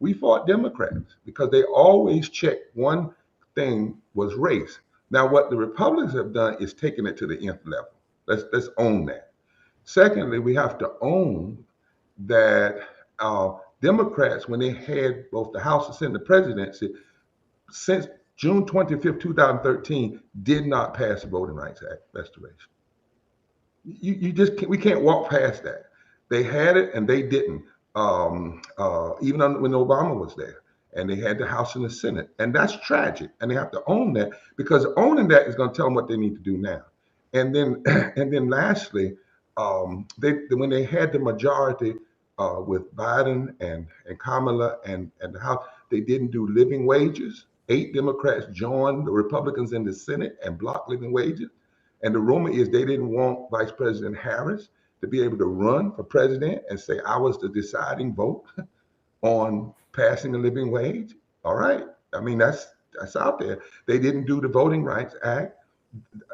we fought Democrats because they always checked one thing was race. Now, what the Republicans have done is taken it to the nth level. Let's own that. Secondly, we have to own that Democrats, when they had both the House and Senate, the presidency, since June 25th, 2013, did not pass the Voting Rights Act restoration. You just can't, we can't walk past that. They had it and they didn't. Even when Obama was there, and they had the House and the Senate, and that's tragic. And they have to own that, because owning that is going to tell them what they need to do now. And then lastly, when they had the majority with Biden and Kamala and the House, they didn't do living wages. 8 Democrats joined the Republicans in the Senate and blocked living wages. And the rumor is they didn't want Vice President Harris to be able to run for president and say, I was the deciding vote on passing a living wage. All right. I mean, that's out there. They didn't do the Voting Rights Act.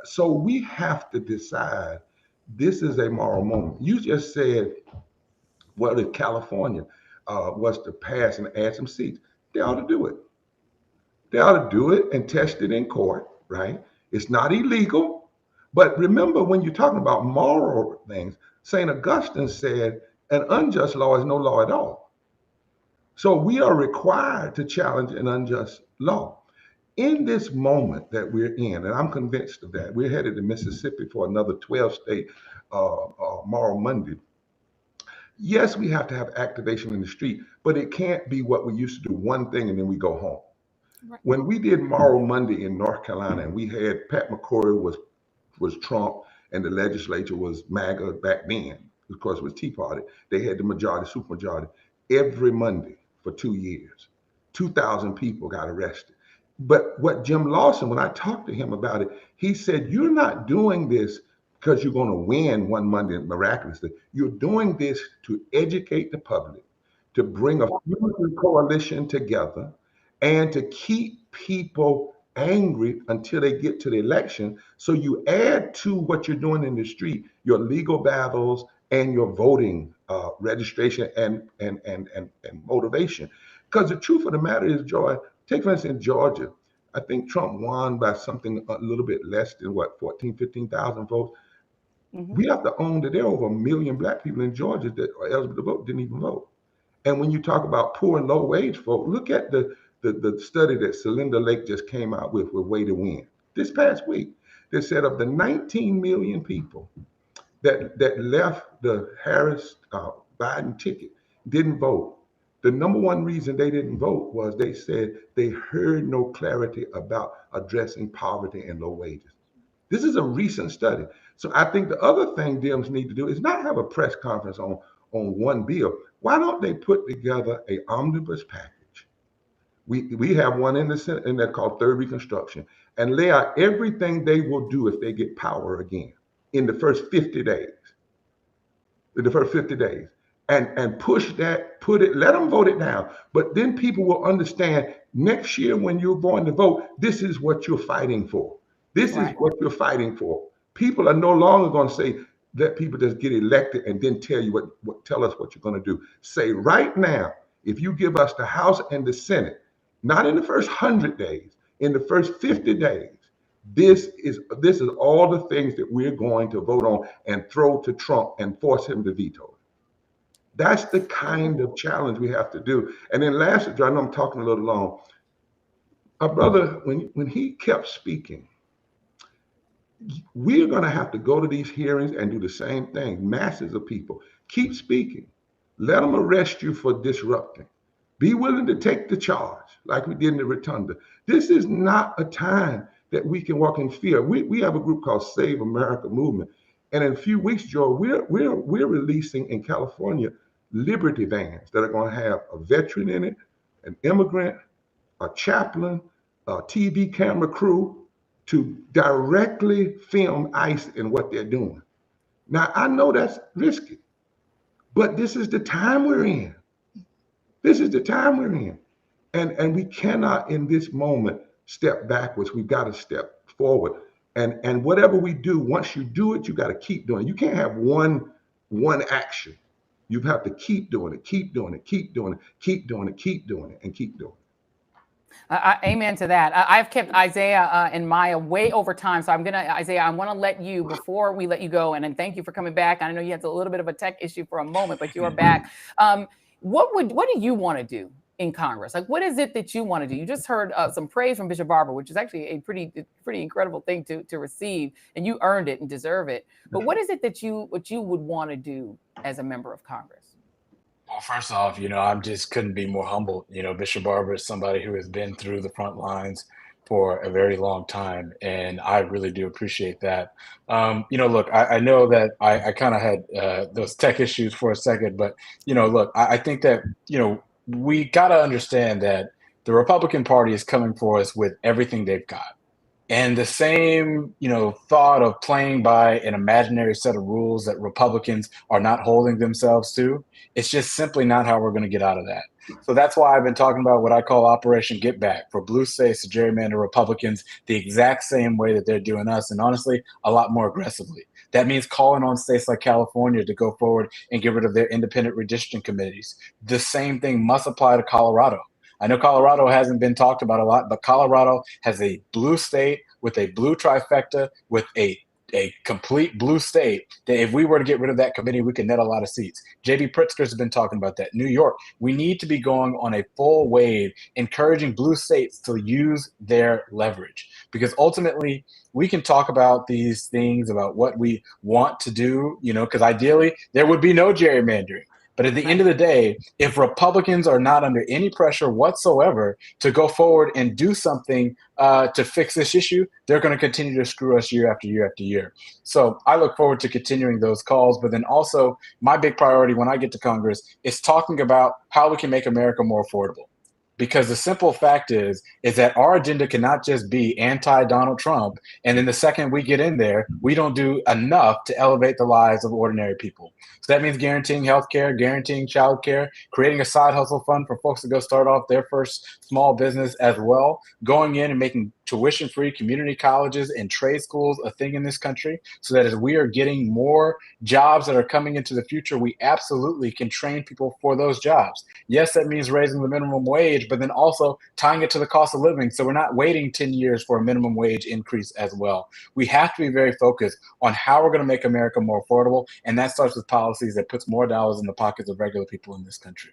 So we have to decide, this is a moral moment. You just said, well, if California was to pass and add some seats, they ought to do it. They ought to do it and test it in court, right? It's not illegal. But remember, when you're talking about moral things, St. Augustine said, an unjust law is no law at all. So we are required to challenge an unjust law. In this moment that we're in, and I'm convinced of that, we're headed to Mississippi for another 12-state Moral Monday. Yes, we have to have activation in the street, but it can't be what we used to do, one thing and then we go home. Right. When we did Moral Monday in North Carolina, and we had Pat McCrory was Trump, and the legislature was MAGA back then, of course, it was Tea Party. They had the majority, supermajority. Every Monday for 2 years, 2,000 people got arrested. But what Jim Lawson, when I talked to him about it, he said, you're not doing this because you're going to win one Monday miraculously. You're doing this to educate the public, to bring a fusion coalition together, and to keep people angry until they get to the election. So you add to what you're doing in the street, your legal battles and your voting registration and motivation. Because the truth of the matter is, Joy, take for instance, in Georgia, I think Trump won by something a little bit less than 15,000 votes. Mm-hmm. We have to own that there are over 1 million black people in Georgia that are eligible to vote, didn't even vote. And when you talk about poor and low wage folk, look at the study that Celinda Lake just came out with Way to Win this past week. They said of the 19 million people that left the Harris Biden ticket, didn't vote, the number one reason they didn't vote was they said they heard no clarity about addressing poverty and low wages. This is a recent study. So I think the other thing Dems need to do is not have a press conference on one bill. Why don't they put together an omnibus package? We have one in the Senate, and that's called Third Reconstruction, and lay out everything they will do if they get power again in the first 50 days. In the first 50 days. And push that, let them vote it down. But then people will understand next year when you're going to vote, this is what you're fighting for. This is what you're fighting for. People are no longer going to say, let people just get elected and then tell you tell us what you're going to do. Say right now, if you give us the House and the Senate, not in the first 100 days, in the first 50 days, this is all the things that we're going to vote on and throw to Trump and force him to veto it. That's the kind of challenge we have to do. And then lastly, I know I'm talking a little long. Our brother, when he kept speaking, we're going to have to go to these hearings and do the same thing. Masses of people keep speaking. Let them arrest you for disrupting. Be willing to take the charge like we did in the Rotunda. This is not a time that we can walk in fear. We have a group called Save America Movement. And in a few weeks, Joe, we're releasing in California Liberty vans that are going to have a veteran in it, an immigrant, a chaplain, a TV camera crew to directly film ICE and what they're doing. Now, I know that's risky, but this is the time we're in. This is the time we're in. And we cannot in this moment step backwards. We've got to step forward. And whatever we do, once you do it, you got to keep doing it. You can't have one action. You have to keep doing it, keep doing it, keep doing it, keep doing it, keep doing it, and keep doing it. Amen to that. I've kept Isaiah and Maya way over time. So Isaiah, I want to let you, before we let you go, and thank you for coming back. I know you had a little bit of a tech issue for a moment, but you are back. What do you want to do in Congress? Like, what is it that you want to do? You just heard some praise from Bishop Barber, which is actually a pretty incredible thing to receive, and you earned it and deserve it. But what is it that you would want to do as a member of Congress? Well, first off, I just couldn't be more humbled. Bishop Barber is somebody who has been through the front lines for a very long time, and I really do appreciate that. Look, I know that I kind of had those tech issues for a second, but, look, I think that, we got to understand that the Republican Party is coming for us with everything they've got. And the same, thought of playing by an imaginary set of rules that Republicans are not holding themselves to, it's just simply not how we're going to get out of that. So that's why I've been talking about what I call Operation Get Back for blue states to gerrymander Republicans the exact same way that they're doing us, and honestly, a lot more aggressively. That means calling on states like California to go forward and get rid of their independent redistricting committees. The same thing must apply to Colorado. I know Colorado hasn't been talked about a lot, but Colorado has a blue state with a blue trifecta with a complete blue state that if we were to get rid of that committee, we could net a lot of seats. J.B. Pritzker's been talking about that. New York, we need to be going on a full wave, encouraging blue states to use their leverage. Because ultimately, we can talk about these things, about what we want to do, because ideally, there would be no gerrymandering. But at the end of the day, if Republicans are not under any pressure whatsoever to go forward and do something to fix this issue, they're going to continue to screw us year after year after year. So I look forward to continuing those calls. But then also my big priority when I get to Congress is talking about how we can make America more affordable. Because the simple fact is that our agenda cannot just be anti-Donald Trump, and then the second we get in there, we don't do enough to elevate the lives of ordinary people. So that means guaranteeing health care, guaranteeing child care, creating a side hustle fund for folks to go start off their first small business as well, going in and making tuition-free community colleges and trade schools a thing in this country, so that as we are getting more jobs that are coming into the future, we absolutely can train people for those jobs. Yes, that means raising the minimum wage, but then also tying it to the cost of living, so we're not waiting 10 years for a minimum wage increase as well. We have to be very focused on how we're going to make America more affordable, and that starts with policies that puts more dollars in the pockets of regular people in this country.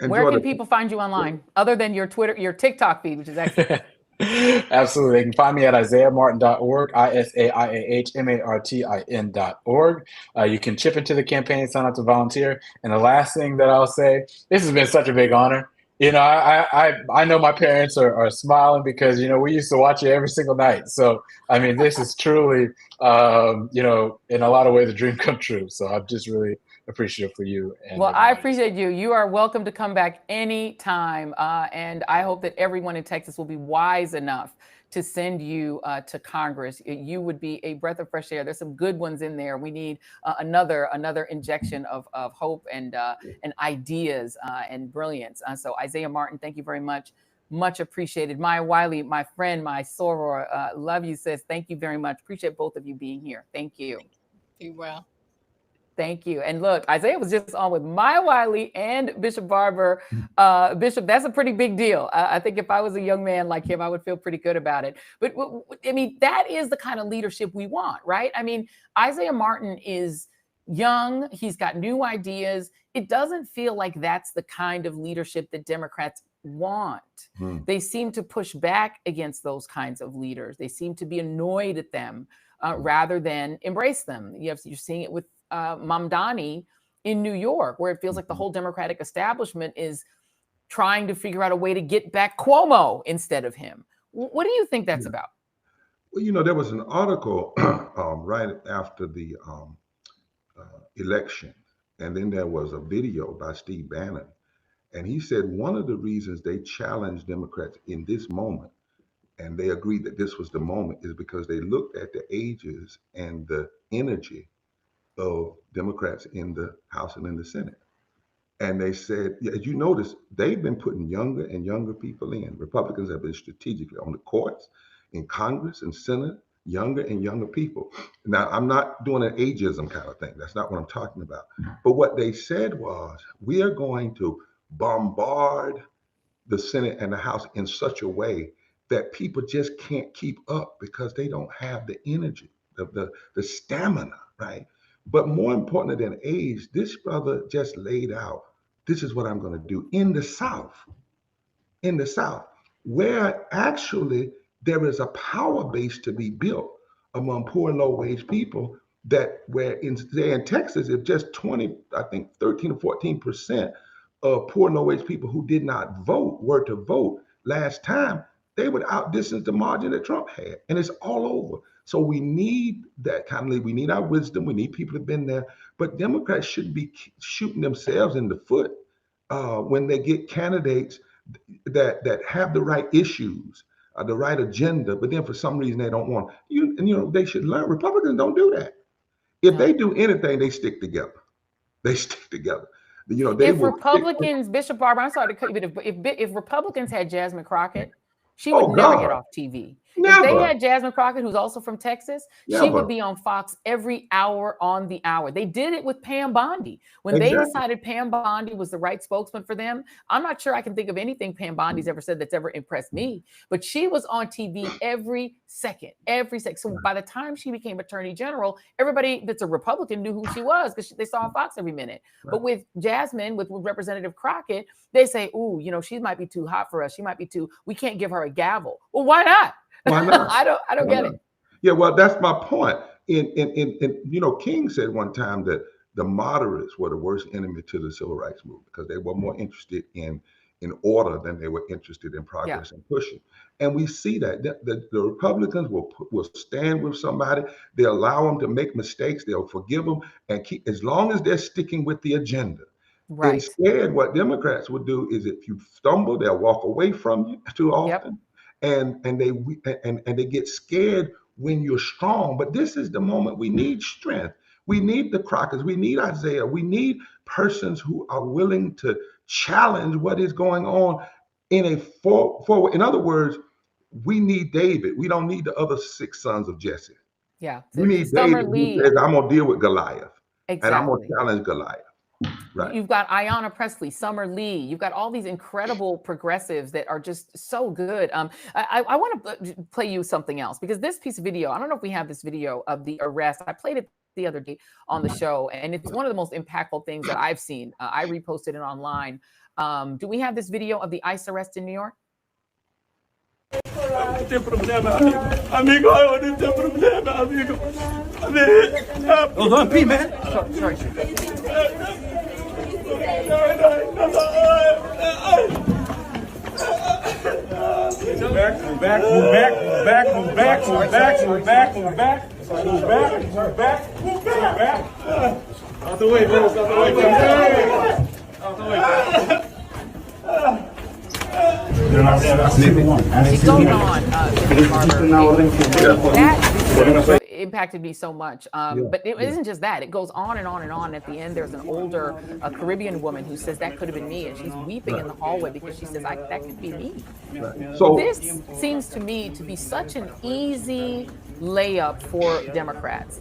And Where Jordan, can people find you online, other than your TikTok feed, which is excellent? Absolutely. They can find me at isaiahmartin.org, ISAIAHMARTIN.org. You can chip into the campaign, sign up to volunteer. And the last thing that I'll say, this has been such a big honor. I know my parents are smiling because, we used to watch it every single night. So, this is truly, in a lot of ways, a dream come true. So I'm just really appreciative for you. Well, I appreciate you. You are welcome to come back anytime. And I hope that everyone in Texas will be wise enough to send you to Congress. You would be a breath of fresh air. There's some good ones in there. We need another injection of hope and ideas and brilliance. So Isaiah Martin, thank you very much. Much appreciated. Maya Wiley, my friend, my soror, love you, sis. Thank you very much. Appreciate both of you being here. Thank you. Be well. Thank you. And look, Isaiah was just on with Maya Wiley and Bishop Barber. Bishop, that's a pretty big deal. I think if I was a young man like him, I would feel pretty good about it. But that is the kind of leadership we want, right? Isaiah Martin is young. He's got new ideas. It doesn't feel like that's the kind of leadership that Democrats want. They seem to push back against those kinds of leaders. They seem to be annoyed at them rather than embrace them. You're seeing it with Mamdani in New York, where it feels like the whole Democratic establishment is trying to figure out a way to get back Cuomo instead of him. What do you think that's about? Well, you know, there was an article right after the election, and then there was a video by Steve Bannon, and he said one of the reasons they challenged Democrats in this moment, and they agreed that this was the moment, is because they looked at the ages and the energy of Democrats in the House and in the Senate. And they said, as you notice, they've been putting younger and younger people in. Republicans have been strategically on the courts, in Congress and Senate, younger and younger people. Now, I'm not doing an ageism kind of thing. That's not what I'm talking about. But what they said was, we are going to bombard the Senate and the House in such a way that people just can't keep up because they don't have the energy, the stamina, right? But more important than age, this brother just laid out, this is what I'm going to do in the South, where actually there is a power base to be built among poor and low wage people that where in Texas, if just 13 or 14% of poor and low wage people who did not vote were to vote last time, they would outdistance the margin that Trump had. And it's all over. So we need that kind of lead. We need our wisdom. We need people who've been there. But Democrats shouldn't be shooting themselves in the foot when they get candidates that have the right issues, the right agenda, but then for some reason they don't want you. And they should learn. Republicans don't do that. If they do anything, they stick together. They stick together. If Republicans, Bishop Barber, I'm sorry to cut you, but if Republicans had Jasmine Crockett, she would never get off TV. Never. If they had Jasmine Crockett, who's also from Texas, she would be on Fox every hour on the hour. They did it with Pam Bondi. When they decided Pam Bondi was the right spokesman for them, I'm not sure I can think of anything Pam Bondi's ever said that's ever impressed me, but she was on TV every second. So by the time she became Attorney General, everybody that's a Republican knew who she was because they saw on Fox every minute. Right. But with Jasmine, with Representative Crockett, they say, ooh, she might be too hot for us. We can't give her a gavel. Well, why not? Why not? I don't get it. Yeah, well, that's my point. King said one time that the moderates were the worst enemy to the civil rights movement because they were more interested in order than they were interested in progress and pushing. And we see that the Republicans will stand with somebody. They'll allow them to make mistakes. They'll forgive them and keep, as long as they're sticking with the agenda. Right. Instead, what Democrats would do is if you stumble, they'll walk away from you too often. And they get scared when you're strong. But this is the moment we need strength. We need the Crockett's. We need Isaiah. We need persons who are willing to challenge what is going on in a forward. In other words, we need David. We don't need the other 6 sons of Jesse. Yeah. We need David who says, I'm going to deal with Goliath. Exactly. And I'm going to challenge Goliath. Right. You've got Ayanna Pressley, Summer Lee. You've got all these incredible progressives that are just so good. I want to play you something else because this piece of video, I don't know if we have this video of the arrest. I played it the other day on the show, and it's one of the most impactful things that I've seen. I reposted it online. Do we have this video of the ICE arrest in New York? Sorry. Move back. Out the way, bro. It goes on, that impacted me so much. But it isn't just that. It goes on and on and on. At the end, there's an older Caribbean woman who says that could have been me. And she's weeping in the hallway because she says, that could be me. So this seems to me to be such an easy layup for Democrats.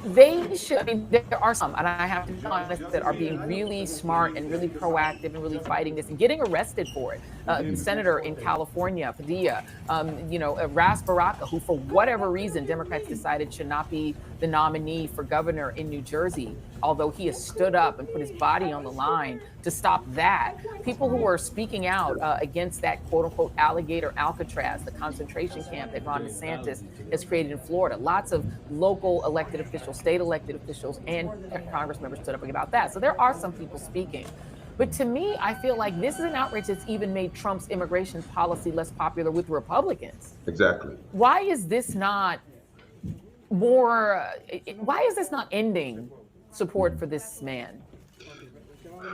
They should, there are some, and I have to be honest, that are being really smart and really proactive and really fighting this and getting arrested for it. The senator in California, Padilla, Ras Baraka, who for whatever reason Democrats decided should not be the nominee for governor in New Jersey, although he has stood up and put his body on the line to stop that. People who are speaking out against that quote unquote alligator Alcatraz, the concentration camp that Ron DeSantis has created in Florida. Lots of local elected officials, state elected officials, and Congress members stood up about that. So there are some people speaking. But to me, I feel like this is an outrage that's even made Trump's immigration policy less popular with Republicans. Exactly. Why is this not more? Why is this not ending support for this man?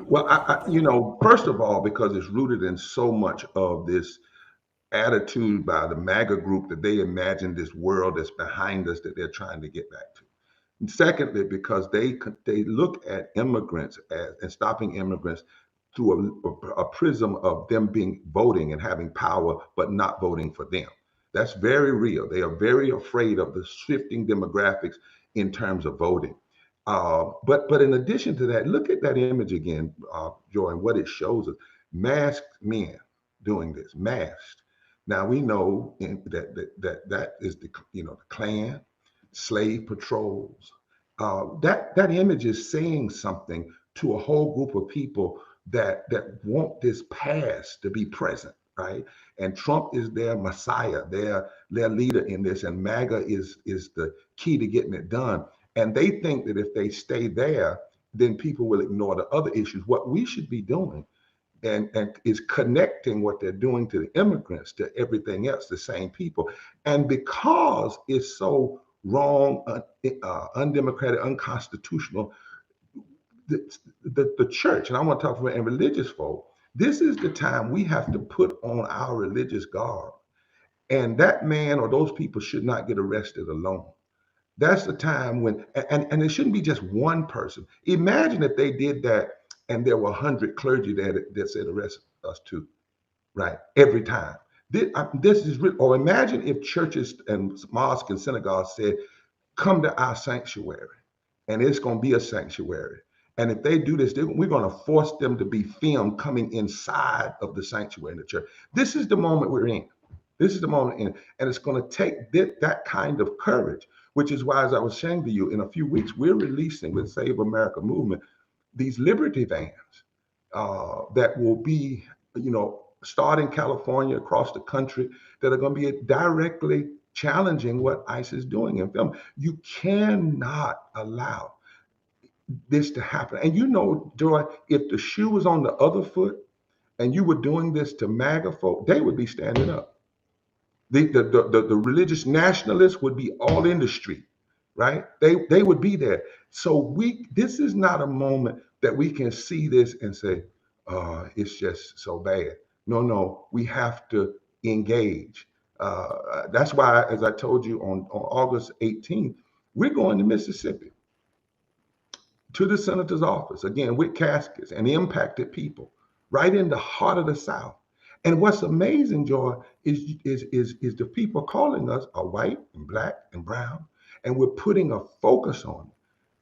Well, first of all, because it's rooted in so much of this attitude by the MAGA group that they imagine this world that's behind us that they're trying to get back to. And secondly, because they look at immigrants and stopping immigrants through a prism of them being voting and having power, but not voting for them. That's very real. They are very afraid of the shifting demographics in terms of voting. But in addition to that, look at that image again, Joy, and what it shows us: masked men doing this, masked. Now we know that is the Klan, slave patrols. That image is saying something to a whole group of people that want this past to be present, right? And Trump is their messiah, their leader in this, and MAGA is the key to getting it done. And they think that if they stay there, then people will ignore the other issues. What we should be doing and is connecting what they're doing to the immigrants to everything else, the same people. And because it's so wrong, undemocratic, unconstitutional, the church, and I want to talk about and religious folk, this is the time we have to put on our religious garb. And that man or those people should not get arrested alone. That's the time when, and it shouldn't be just one person. Imagine if they did that and there were 100 clergy that said arrest us too, right? Every time. This is real. Or imagine if churches and mosques and synagogues said, come to our sanctuary, and it's going to be a sanctuary. And if they do this, we're going to force them to be filmed coming inside of the sanctuary in the church. This is the moment we're in. This is the moment in, and it's going to take that kind of courage, which is why, as I was saying to you, in a few weeks, we're releasing with Save America Movement these Liberty vans that will be, start in California, across the country, that are going to be directly challenging what ICE is doing in film. You cannot allow this to happen. And Joy, if the shoe was on the other foot and you were doing this to MAGA folk, they would be standing up. The religious nationalists would be all in the street, right? They would be there. So this is not a moment that we can see this and say, it's just so bad. No, we have to engage. That's why, as I told you on August 18th, we're going to Mississippi to the senator's office, again, with caskets and impacted people right in the heart of the South. And what's amazing, Joy, is the people calling us are white and black and brown, and we're putting a focus on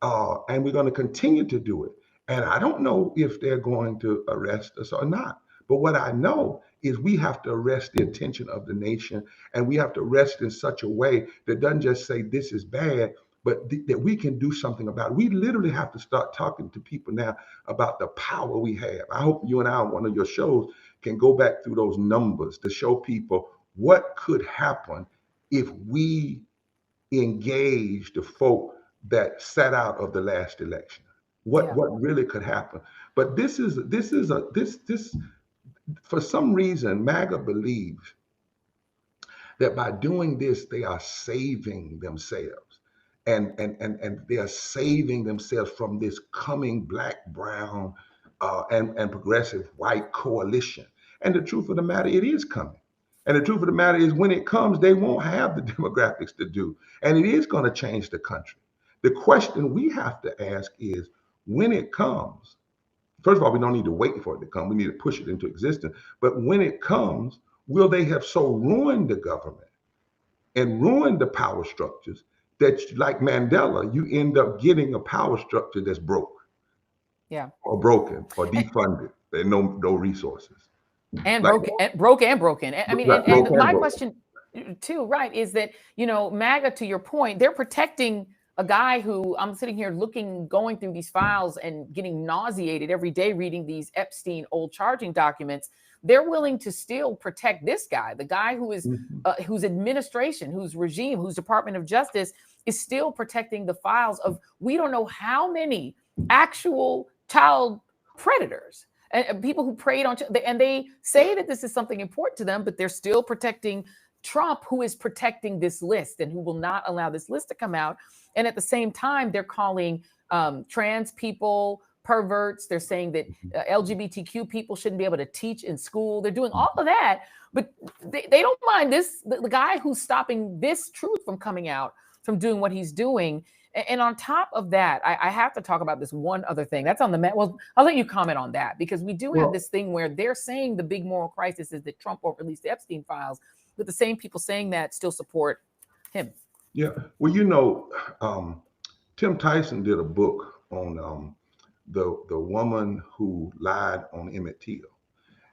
it. And we're going to continue to do it. And I don't know if they're going to arrest us or not. But what I know is we have to arrest the attention of the nation, and we have to arrest in such a way that doesn't just say this is bad, but that we can do something about it. We literally have to start talking to people now about the power we have. I hope you and I on one of your shows can go back through those numbers to show people what could happen if we engage the folk that sat out of the last election. What really could happen? But this for some reason, MAGA believes that by doing this, they are saving themselves. And they are saving themselves from this coming black, brown, and progressive white coalition. And the truth of the matter, it is coming. And the truth of the matter is, when it comes, they won't have the demographics to do. And it is going to change the country. The question we have to ask is, when it comes, first of all, we don't need to wait for it to come. We need to push it into existence. But when it comes, will they have so ruined the government and ruined the power structures that, like Mandela, you end up getting a power structure that's broke, or broken, or defunded, and no resources, and like, broken. I mean, right, and my question too, right, is that MAGA, to your point, they're protecting a guy who I'm sitting here going through these files and getting nauseated every day reading these Epstein old charging documents. They're willing to still protect this guy, the guy who is whose administration, whose regime, whose Department of Justice is still protecting the files of we don't know how many actual child predators. and people who preyed on, and they say that this is something important to them, but they're still protecting Trump, who is protecting this list and who will not allow this list to come out. And at the same time, they're calling trans people perverts. They're saying that LGBTQ people shouldn't be able to teach in school. They're doing all of that, but they don't mind this, the guy who's stopping this truth from coming out, from doing what he's doing. And on top of that, I have to talk about this one other thing. That's on the well, I'll let you comment on that, because we do have this thing where they're saying the big moral crisis is that Trump won't release the Epstein files, but the same people saying that still support him. Yeah. Well, you know, Tim Tyson did a book on the woman who lied on Emmett Till.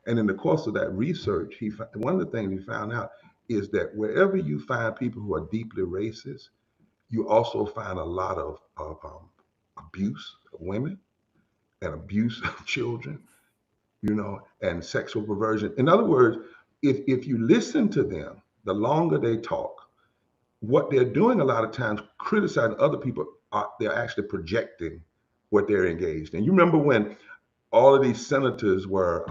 And in the course of that research, one of the things he found out is that wherever you find people who are deeply racist, you also find a lot of abuse of women and abuse of children, you know, and sexual perversion. In other words, if you listen to them, the longer they talk, what they're doing a lot of times, criticizing other people, they're actually projecting what they're engaged in. You remember when all of these senators were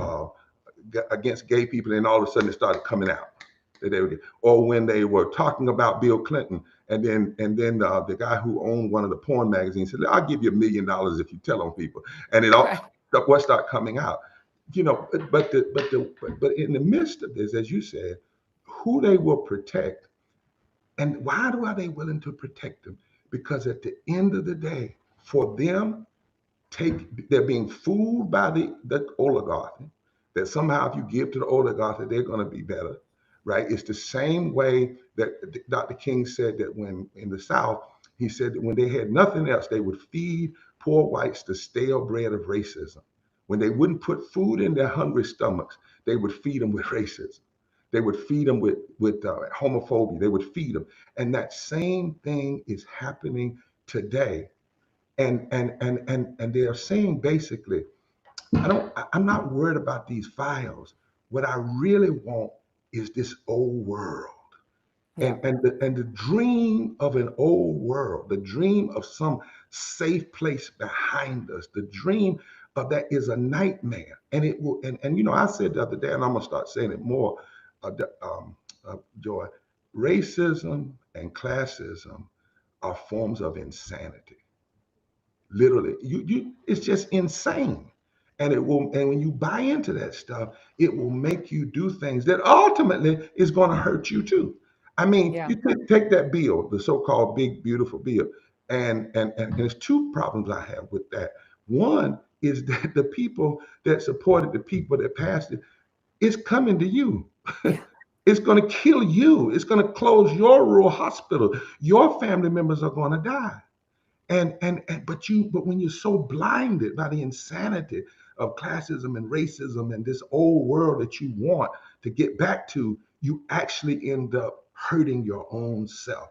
against gay people, and all of a sudden it started coming out that they were, or when they were talking about Bill Clinton, and then the guy who owned one of the porn magazines said, "I'll give you $1 million if you tell on people," and it all what started coming out, you know. But in the midst of this, as you said, who they will protect, and why are they willing to protect them? Because at the end of the day, for them, they're being fooled by the oligarchy, that somehow if you give to the oligarchy, they're going to be better, right? It's the same way that Dr. King said that when in the South, he said that when they had nothing else, they would feed poor whites the stale bread of racism. When they wouldn't put food in their hungry stomachs, they would feed them with racism. They would feed them with homophobia. They would feed them. And that same thing is happening today. And they are saying basically, I'm not worried about these files. What I really want is this old world. Yeah. And the dream of an old world, the dream of some safe place behind us, the dream of that is a nightmare. And it will, and you know, I said the other day, and I'm gonna start saying it more, Joy, racism and classism are forms of insanity. Literally, it's just insane. And when you buy into that stuff, it will make you do things that ultimately is going to hurt you too. I mean, you take that bill, the so-called big, beautiful bill, and there's two problems I have with that. One is that the people that supported the people that passed it, it's coming to you. It's going to kill you. It's going to close your rural hospital. Your family members are going to die. But when you're so blinded by the insanity of classism and racism and this old world that you want to get back to, you actually end up hurting your own self.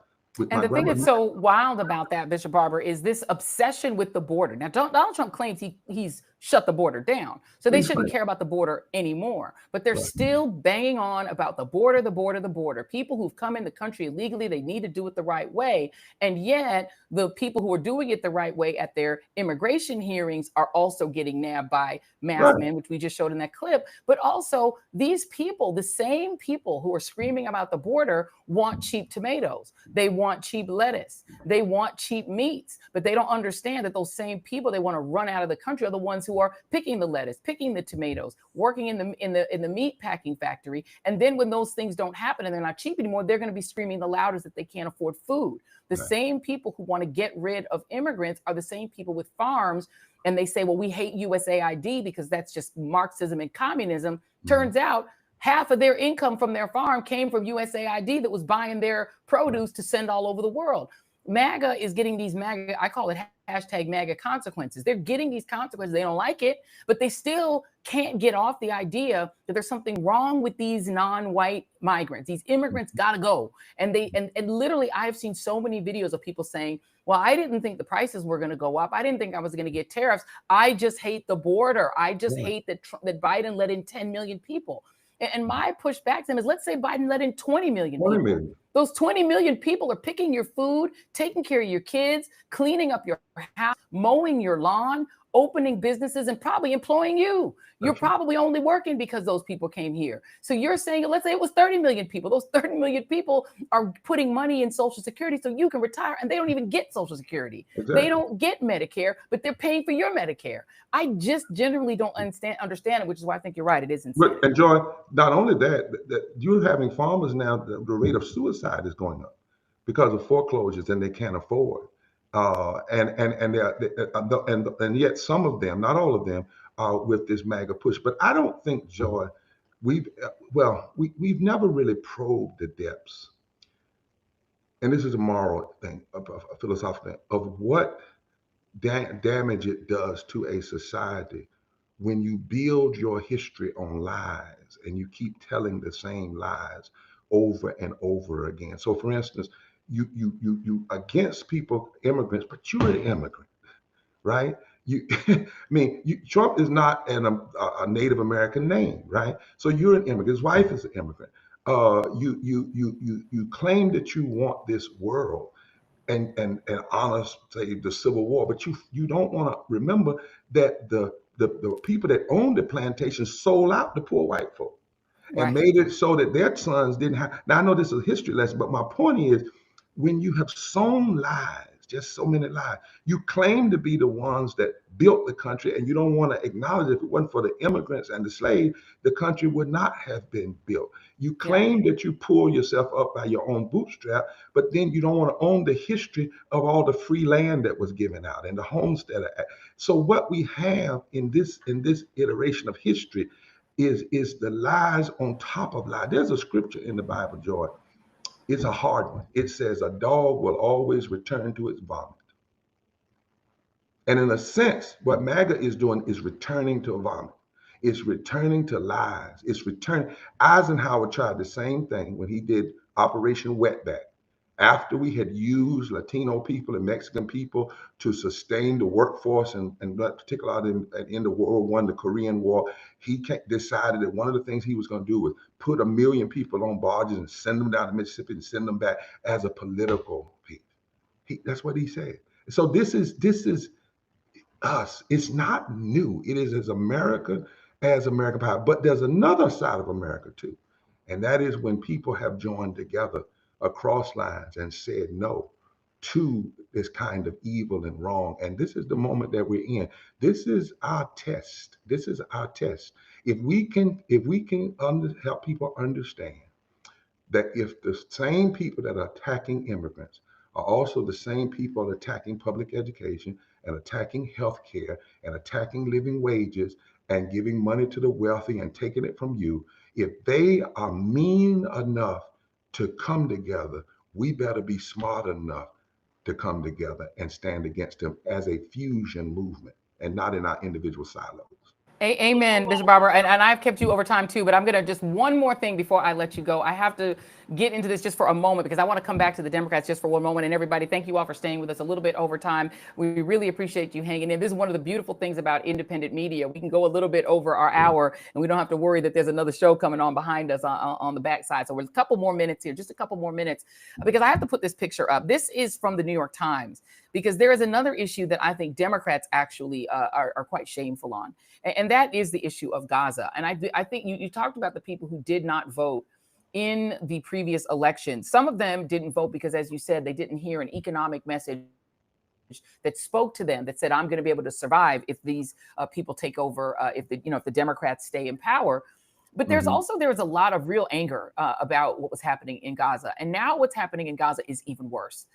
And the thing that's so wild about that, Bishop Barber, is this obsession with the border. Now, Donald Trump claims he's shut the border down, so they shouldn't care about the border anymore. But they're still banging on about the border, the border, the border. People who've come in the country illegally, they need to do it the right way. And yet the people who are doing it the right way at their immigration hearings are also getting nabbed by masked men, which we just showed in that clip. But also these people, the same people who are screaming about the border, want cheap tomatoes. They want cheap lettuce. They want cheap meats, but they don't understand that those same people they want to run out of the country are the ones who are picking the lettuce, picking the tomatoes, working in the meat packing factory. And then when those things don't happen and they're not cheap anymore, they're going to be screaming the loudest that they can't afford food. The same people who want to get rid of immigrants are the same people with farms. And they say, well, we hate USAID because that's just Marxism and communism. Turns out half of their income from their farm came from USAID that was buying their produce to send all over the world. MAGA is getting these MAGA, I call it hashtag MAGA consequences. They're getting these consequences. They don't like it, but they still can't get off the idea that there's something wrong with these non-white migrants. These immigrants gotta go. And literally, I've seen so many videos of people saying, well, I didn't think the prices were gonna go up. I didn't think I was gonna get tariffs. I just hate the border. I just hate that Biden let in 10 million people. And my pushback to them is, let's say Biden let in 20 million people. Those 20 million people are picking your food, taking care of your kids, cleaning up your house, mowing your lawn. opening businesses and probably employing you. You're probably only working because those people came here. So you're saying, let's say it was 30 million people. Those 30 million people are putting money in Social Security so you can retire, and they don't even get Social Security. Exactly. They don't get Medicare, but they're paying for your Medicare. I just generally don't understand it, which is why I think you're right. It is insane. And Joy, not only that you're having farmers now, the rate of suicide is going up because of foreclosures and they can't afford. And yet some of them, not all of them, are with this MAGA push. But I don't think, Joy, we've never really probed the depths. And this is a moral thing, a philosophical thing, of what damage it does to a society when you build your history on lies and you keep telling the same lies over and over again. So, for instance, you against people, immigrants, but you're an immigrant, right? Trump is not a Native American name, right? So you're an immigrant. His wife is an immigrant. You claim that you want this world and honor, say, the Civil War, but you don't want to remember that the people that owned the plantation sold out the poor white folk and made it so that their sons didn't have. Now I know this is a history lesson, but my point is, when you have sown lies, just so many lies, you claim to be the ones that built the country, and you don't want to acknowledge if it wasn't for the immigrants and the slaves, the country would not have been built. You claim that you pull yourself up by your own bootstrap, but then you don't want to own the history of all the free land that was given out and the Homestead Act. So what we have in this iteration of history is the lies on top of lies. There's a scripture in the Bible, Joy. It's a hard one. It says a dog will always return to its vomit. And in a sense, what MAGA is doing is returning to a vomit. It's returning to lies. It's returning. Eisenhower tried the same thing when he did Operation Wetback. After we had used Latino people and Mexican people to sustain the workforce, and particularly at the end of World War I, the Korean War, he decided that one of the things he was going to do was put 1 million people on barges and send them down to Mississippi and send them back as a political piece. That's what he said. So this is us. It's not new. It is as American power. But there's another side of America too, and that is when people have joined together across lines and said no to this kind of evil and wrong. And this is the moment that we're in. This is our test. This is our test. If we can help people understand that if the same people that are attacking immigrants are also the same people attacking public education and attacking healthcare and attacking living wages and giving money to the wealthy and taking it from you, if they are mean enough to come together, we better be smart enough to come together and stand against them as a fusion movement and not in our individual silos. Amen, Bishop Barber. And I've kept you over time too, but I'm going to just one more thing before I let you go. I have to get into this just for a moment because I want to come back to the Democrats just for one moment. And everybody, thank you all for staying with us a little bit over time. We really appreciate you hanging in. This is one of the beautiful things about independent media. We can go a little bit over our hour and we don't have to worry that there's another show coming on behind us on the backside. So there's a couple more minutes here, just a couple more minutes, because I have to put this picture up. This is from the New York Times, because there is another issue that I think Democrats actually are quite shameful on. And that is the issue of Gaza. And I think you talked about the people who did not vote in the previous election. Some of them didn't vote because, as you said, they didn't hear an economic message that spoke to them, that said, I'm going to be able to survive if these people take over, if the Democrats stay in power. But there's also, there was a lot of real anger about what was happening in Gaza. And now what's happening in Gaza is even worse.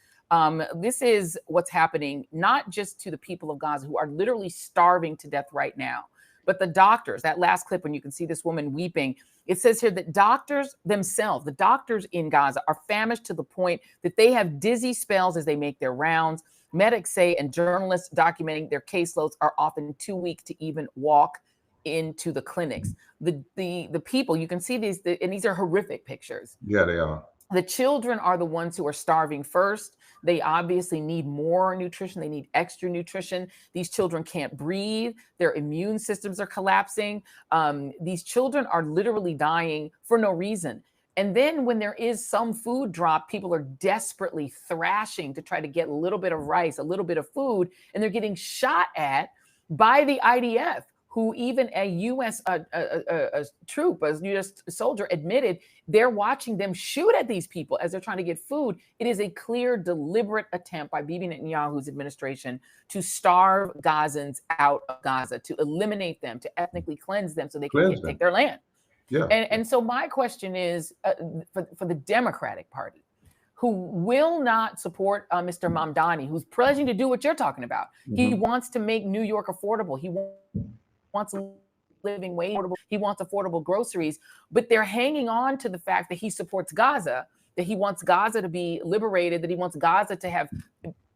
This is what's happening, not just to the people of Gaza who are literally starving to death right now, but the doctors. That last clip, when you can see this woman weeping, it says here that doctors themselves, the doctors in Gaza, are famished to the point that they have dizzy spells as they make their rounds. Medics say, and journalists documenting their caseloads are often too weak to even walk into the clinics. The people, you can see these, and these are horrific pictures. Yeah, they are. The children are the ones who are starving first. They obviously need more nutrition. They need extra nutrition. These children can't breathe. Their immune systems are collapsing. These children are literally dying for no reason. And then when there is some food drop, people are desperately thrashing to try to get a little bit of rice, a little bit of food, and they're getting shot at by the IDF, who even a U.S. troop, a U.S. soldier admitted they're watching them shoot at these people as they're trying to get food. It is a clear, deliberate attempt by Bibi Netanyahu's administration to starve Gazans out of Gaza, to eliminate them, to ethnically cleanse them so they can take their land. Yeah. And so my question is for the Democratic Party, who will not support Mr. Mamdani, who's pledging to do what you're talking about. He wants to make New York affordable. He wants a living wage affordable. He wants affordable groceries, but they're hanging on to the fact that he supports Gaza, that he wants Gaza to be liberated, that he wants Gaza to have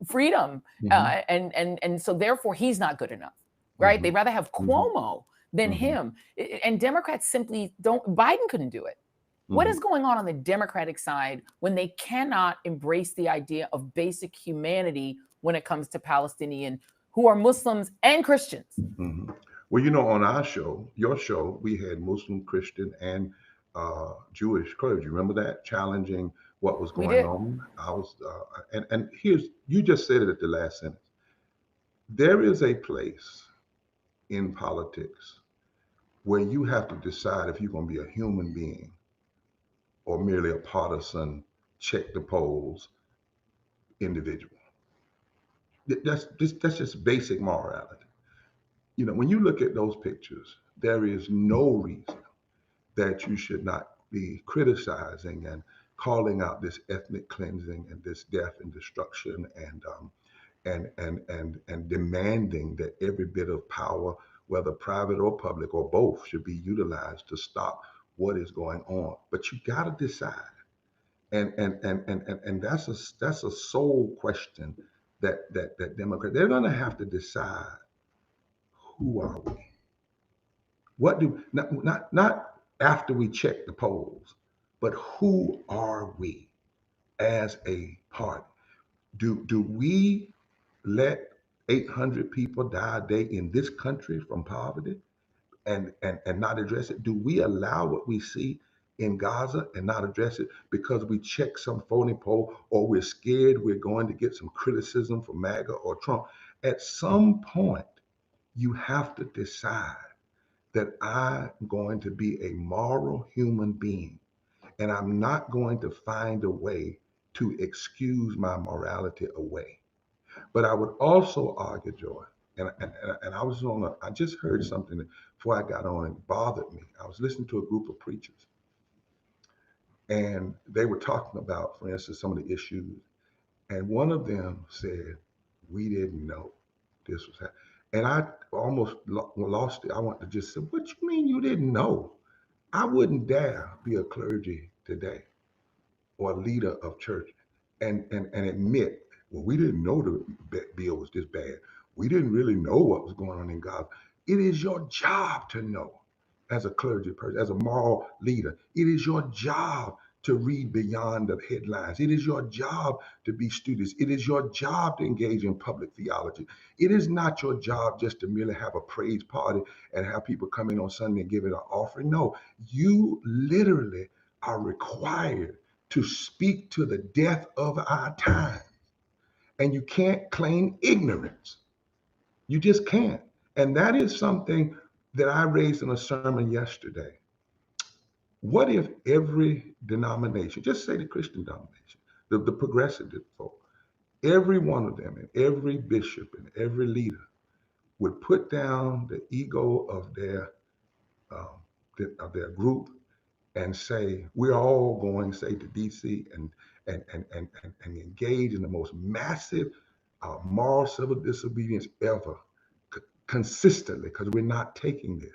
freedom. And so therefore he's not good enough, right? They'd rather have Cuomo than him. And Democrats simply don't, Biden couldn't do it. What is going on the Democratic side when they cannot embrace the idea of basic humanity when it comes to Palestinians who are Muslims and Christians? Well, you know, on our show, your show, we had Muslim, Christian, and Jewish clergy. Remember that? Challenging what was going on. I was, and here's, you just said it at the last sentence. There is a place in politics where you have to decide if you're going to be a human being or merely a partisan, check the polls individual. That's just basic morality. You know, when you look at those pictures, there is no reason that you should not be criticizing and calling out this ethnic cleansing and this death and destruction and demanding that every bit of power, whether private or public or both, should be utilized to stop what is going on. But you got to decide, and that's a soul question that Democrats, they're going to have to decide, who are we? What do, not after we check the polls, but who are we as a party? Do we let 800 people die a day in this country from poverty and not address it? Do we allow what we see in Gaza and not address it because we check some phony poll, or we're scared we're going to get some criticism from MAGA or Trump? At some point, you have to decide that I'm going to be a moral human being, and I'm not going to find a way to excuse my morality away. But I would also argue, Joy, and I just heard something that before I got on, it bothered me. I was listening to a group of preachers, and they were talking about, for instance, some of the issues, and one of them said, we didn't know this was happening. And I almost lost it. I wanted to just say, what you mean you didn't know? I wouldn't dare be a clergy today or a leader of church and admit, well, we didn't know the bill was this bad. We didn't really know what was going on in Gaza. It is your job to know as a clergy person, as a moral leader. It is your job to read beyond the headlines. It is your job to be studious. It is your job to engage in public theology. It is not your job just to merely have a praise party and have people come in on Sunday and give it an offering. No, you literally are required to speak to the death of our time. And you can't claim ignorance. You just can't. And that is something that I raised in a sermon yesterday. What if every denomination, just say the Christian denomination, the progressive folk, every one of them and every bishop and every leader would put down the ego of their group and say, we're all going, say, to DC and engage in the most massive moral civil disobedience ever, consistently, because we're not taking this.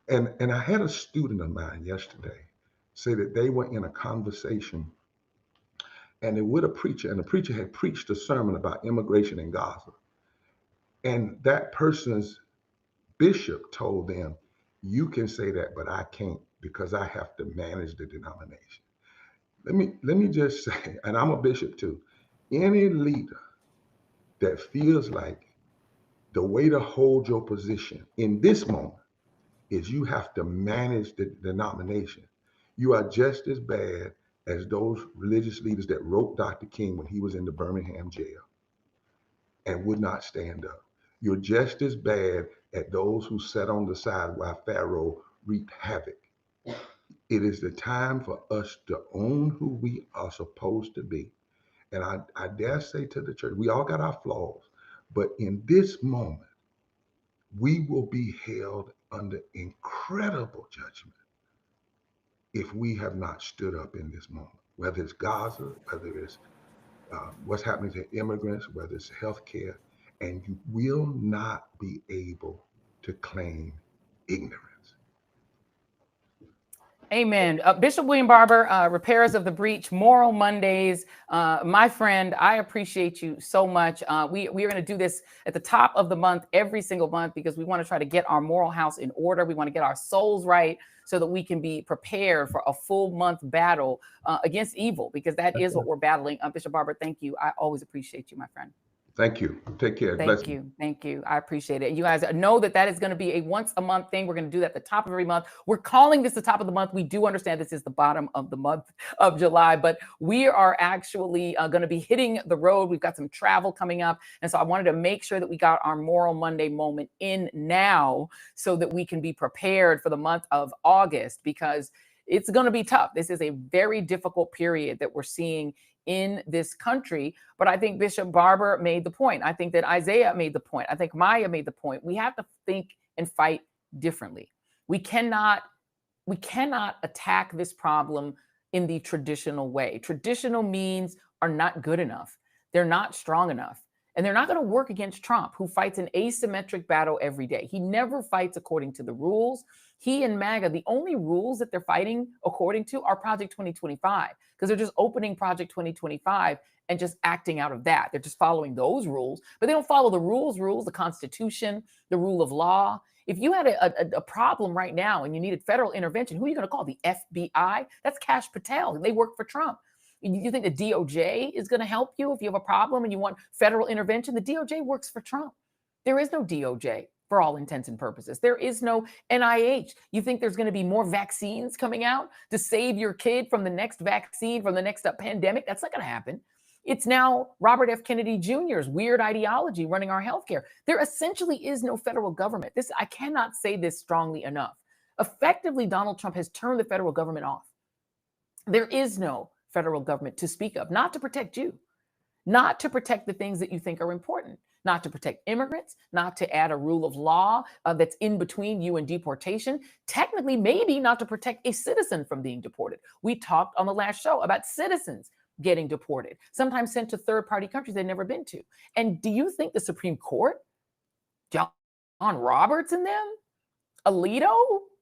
And I had a student of mine yesterday say that they were in a conversation and they with a preacher, and the preacher had preached a sermon about immigration in Gaza. And that person's bishop told them, you can say that, but I can't, because I have to manage the denomination. Let me just say, and I'm a bishop too, any leader that feels like the way to hold your position in this moment is you have to manage the denomination, you are just as bad as those religious leaders that wrote Dr. King when he was in the Birmingham jail and would not stand up. You're just as bad as those who sat on the side while Pharaoh wreaked havoc. It is the time for us to own who we are supposed to be. And I dare say to the church, we all got our flaws, but in this moment, we will be held under incredible judgment if we have not stood up in this moment, whether it's Gaza, whether it's what's happening to immigrants, whether it's healthcare, and you will not be able to claim ignorance. Amen. Bishop William Barber, Repairers of the Breach, Moral Mondays. My friend, I appreciate you so much. We are going to do this at the top of the month, every single month, because we want to try to get our moral house in order. We want to get our souls right so that we can be prepared for a full month battle against evil, because that is what we're battling. Bishop Barber, thank you. I always appreciate you, my friend. Thank you. Take care. Thank you. Thank you. I appreciate it. You guys know that is going to be a once a month thing. We're going to do that at the top of every month. We're calling this the top of the month. We do understand this is the bottom of the month of July, but we are actually going to be hitting the road. We've got some travel coming up. And so I wanted to make sure that we got our Moral Monday moment in now so that we can be prepared for the month of August, because it's going to be tough. This is a very difficult period that we're seeing in this country. But I think Bishop Barber made the point. I think that Isaiah made the point. I think Maya made the point. We have to think and fight differently. We cannot attack this problem in the traditional way. Traditional means are not good enough. They're not strong enough. And they're not going to work against Trump, who fights an asymmetric battle every day. He never fights according to the rules. He and MAGA, the only rules that they're fighting according to are Project 2025, because they're just opening Project 2025 and just acting out of that. They're just following those rules, but they don't follow the rules, the Constitution, the rule of law. If you had a problem right now and you needed federal intervention, who are you going to call? The FBI? That's Kash Patel. They work for Trump. You think the DOJ is going to help you if you have a problem and you want federal intervention? The DOJ works for Trump. There is no DOJ for all intents and purposes. There is no NIH. You think there's going to be more vaccines coming out to save your kid from the next vaccine, from the next pandemic? That's not going to happen. It's now Robert F. Kennedy Jr.'s weird ideology running our healthcare. There essentially is no federal government. I cannot say this strongly enough. Effectively, Donald Trump has turned the federal government off. There is no federal government to speak of, not to protect you, not to protect the things that you think are important, not to protect immigrants, not to add a rule of law that's in between you and deportation, technically maybe not to protect a citizen from being deported. We talked on the last show about citizens getting deported, sometimes sent to third-party countries they've never been to. And do you think the Supreme Court, John Roberts and them, Alito,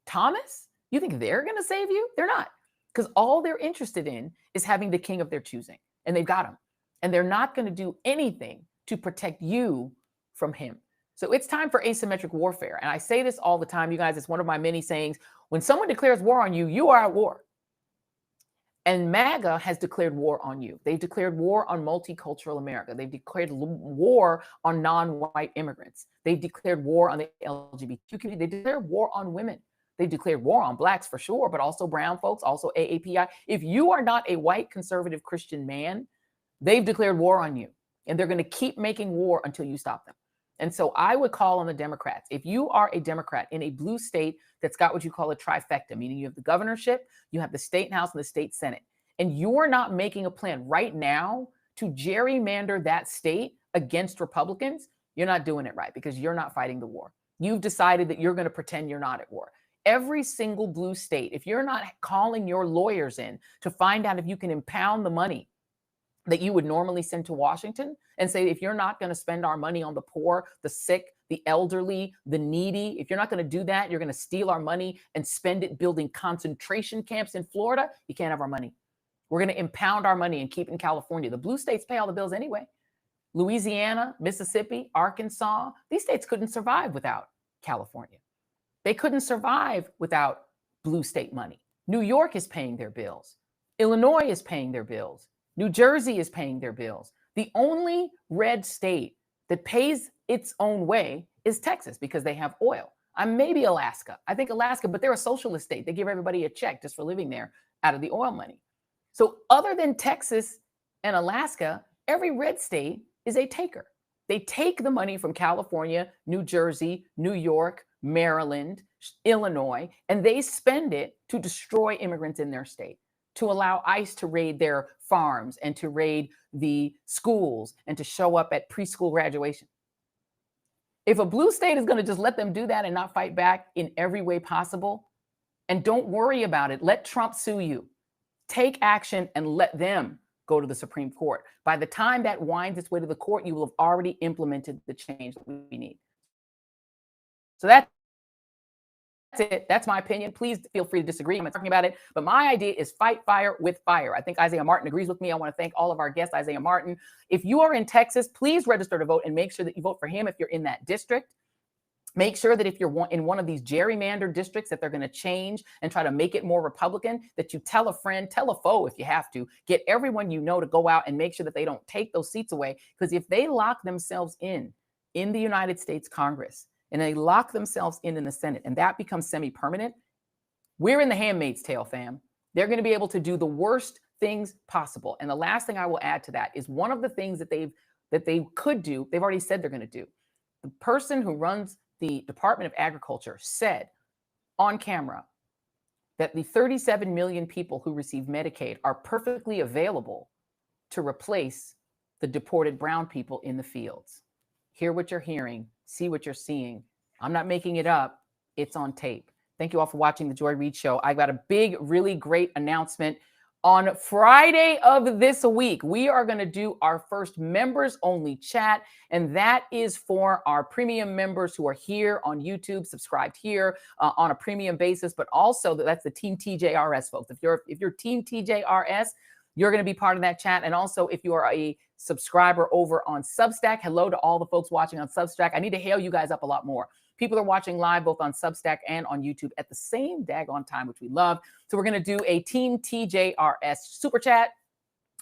Thomas, you think they're going to save you? They're not. Because all they're interested in is having the king of their choosing. And they've got him. And they're not going to do anything to protect you from him. So it's time for asymmetric warfare. And I say this all the time, you guys. It's one of my many sayings. When someone declares war on you, you are at war. And MAGA has declared war on you. They've declared war on multicultural America. They've declared war on non-white immigrants. They've declared war on the LGBTQ community. They declared war on women. They declared war on blacks for sure, but also brown folks, also AAPI. If you are not a white conservative Christian man, they've declared war on you. And they're going to keep making war until you stop them. And so I would call on the Democrats. If you are a Democrat in a blue state that's got what you call a trifecta, meaning you have the governorship, you have the state house, and the state senate, and you're not making a plan right now to gerrymander that state against Republicans, you're not doing it right, because you're not fighting the war. You've decided that you're going to pretend you're not at war. Every single blue state, if you're not calling your lawyers in to find out if you can impound the money that you would normally send to Washington and say, if you're not going to spend our money on the poor, the sick, the elderly, the needy, if you're not going to do that, you're going to steal our money and spend it building concentration camps in Florida, you can't have our money. We're going to impound our money and keep it in California. The blue states pay all the bills anyway. Louisiana, Mississippi, Arkansas, these states couldn't survive without California. They couldn't survive without blue state money. New York is paying their bills. Illinois is paying their bills. New Jersey is paying their bills. The only red state that pays its own way is Texas, because they have oil. Maybe Alaska. I think Alaska, but they're a socialist state. They give everybody a check just for living there out of the oil money. So other than Texas and Alaska, every red state is a taker. They take the money from California, New Jersey, New York, Maryland, Illinois, and they spend it to destroy immigrants in their state, to allow ICE to raid their farms and to raid the schools and to show up at preschool graduation. If a blue state is going to just let them do that and not fight back in every way possible, and don't worry about it, let Trump sue you. Take action and let them go to the Supreme Court. By the time that winds its way to the court, you will have already implemented the change that we need. So that's it. That's my opinion. Please feel free to disagree. I'm not talking about it, but my idea is fight fire with fire. I think Isaiah Martin agrees with me. I want to thank all of our guests, Isaiah Martin. If you are in Texas, please register to vote and make sure that you vote for him if you're in that district. Make sure that if you're in one of these gerrymandered districts that they're going to change and try to make it more Republican, that you tell a friend, tell a foe if you have to, get everyone you know to go out and make sure that they don't take those seats away. Because if they lock themselves in the United States Congress and they lock themselves in the Senate and that becomes semi-permanent, we're in the handmaid's tale, fam. They're going to be able to do the worst things possible. And the last thing I will add to that is one of the things that they could do, they've already said they're going to do. The person who runs the Department of Agriculture said on camera that the 37 million people who receive Medicaid are perfectly available to replace the deported brown people in the fields. Hear what you're hearing, see what you're seeing. I'm not making it up. It's on tape. Thank you all for watching the Joy Reid Show. I got a big, really great announcement. On Friday of this week, we are going to do our first members only chat. And that is for our premium members who are here on YouTube, subscribed here on a premium basis. But also that's the Team TJRS folks. If you're Team TJRS, you're going to be part of that chat. And also if you are a subscriber over on Substack, hello to all the folks watching on Substack. I need to hail you guys up a lot more. People are watching live both on Substack and on YouTube at the same daggone time, which we love. So we're going to do a Team TJRS super chat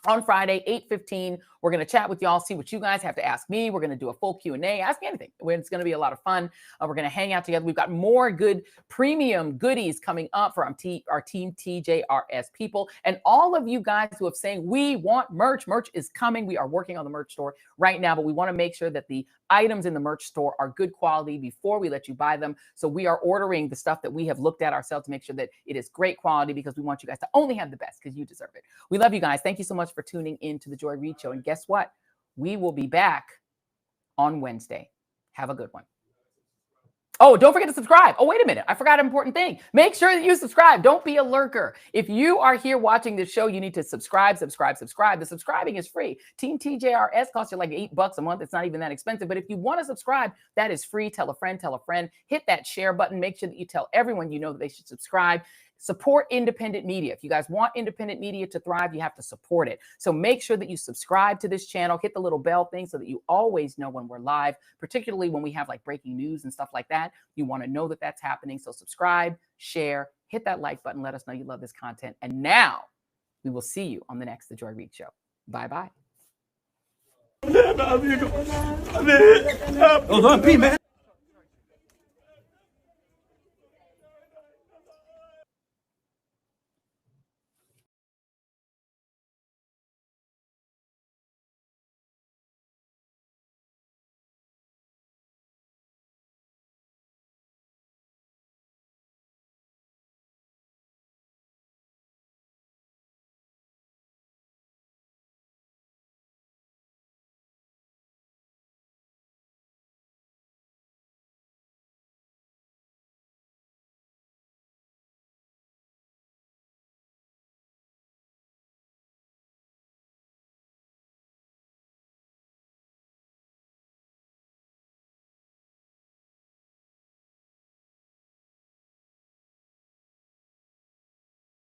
on Friday, 8:15. We're going to chat with y'all, see what you guys have to ask me. We're going to do a full Q&A. Ask me anything. It's going to be a lot of fun. We're going to hang out together. We've got more good premium goodies coming up for our Team TJRS people. And all of you guys who have saying, we want merch. Merch is coming. We are working on the merch store right now, but we want to make sure that the items in the merch store are good quality before we let you buy them. So we are ordering the stuff that we have looked at ourselves to make sure that it is great quality because we want you guys to only have the best because you deserve it. We love you guys. Thank you so much for tuning in to the Joy Reid Show. And guess what? We will be back on Wednesday. Have a good one. Oh, don't forget to subscribe. Oh, wait a minute. I forgot an important thing. Make sure that you subscribe. Don't be a lurker. If you are here watching this show, you need to subscribe. The subscribing is free. Team TJRS costs you like $8 a month. It's not even that expensive. But if you want to subscribe, that is free. Tell a friend, tell a friend. Hit that share button. Make sure that you tell everyone you know that they should subscribe. Support independent media. If you guys want independent media to thrive, you have to support it. So make sure that you subscribe to this channel, hit the little bell thing so that you always know when we're live, particularly when we have like breaking news and stuff like that. You want to know that that's happening. So subscribe, share, hit that like button. Let us know you love this content. And now we will see you on the next The Joy Reid Show. Bye-bye. Oh, don't pee, man.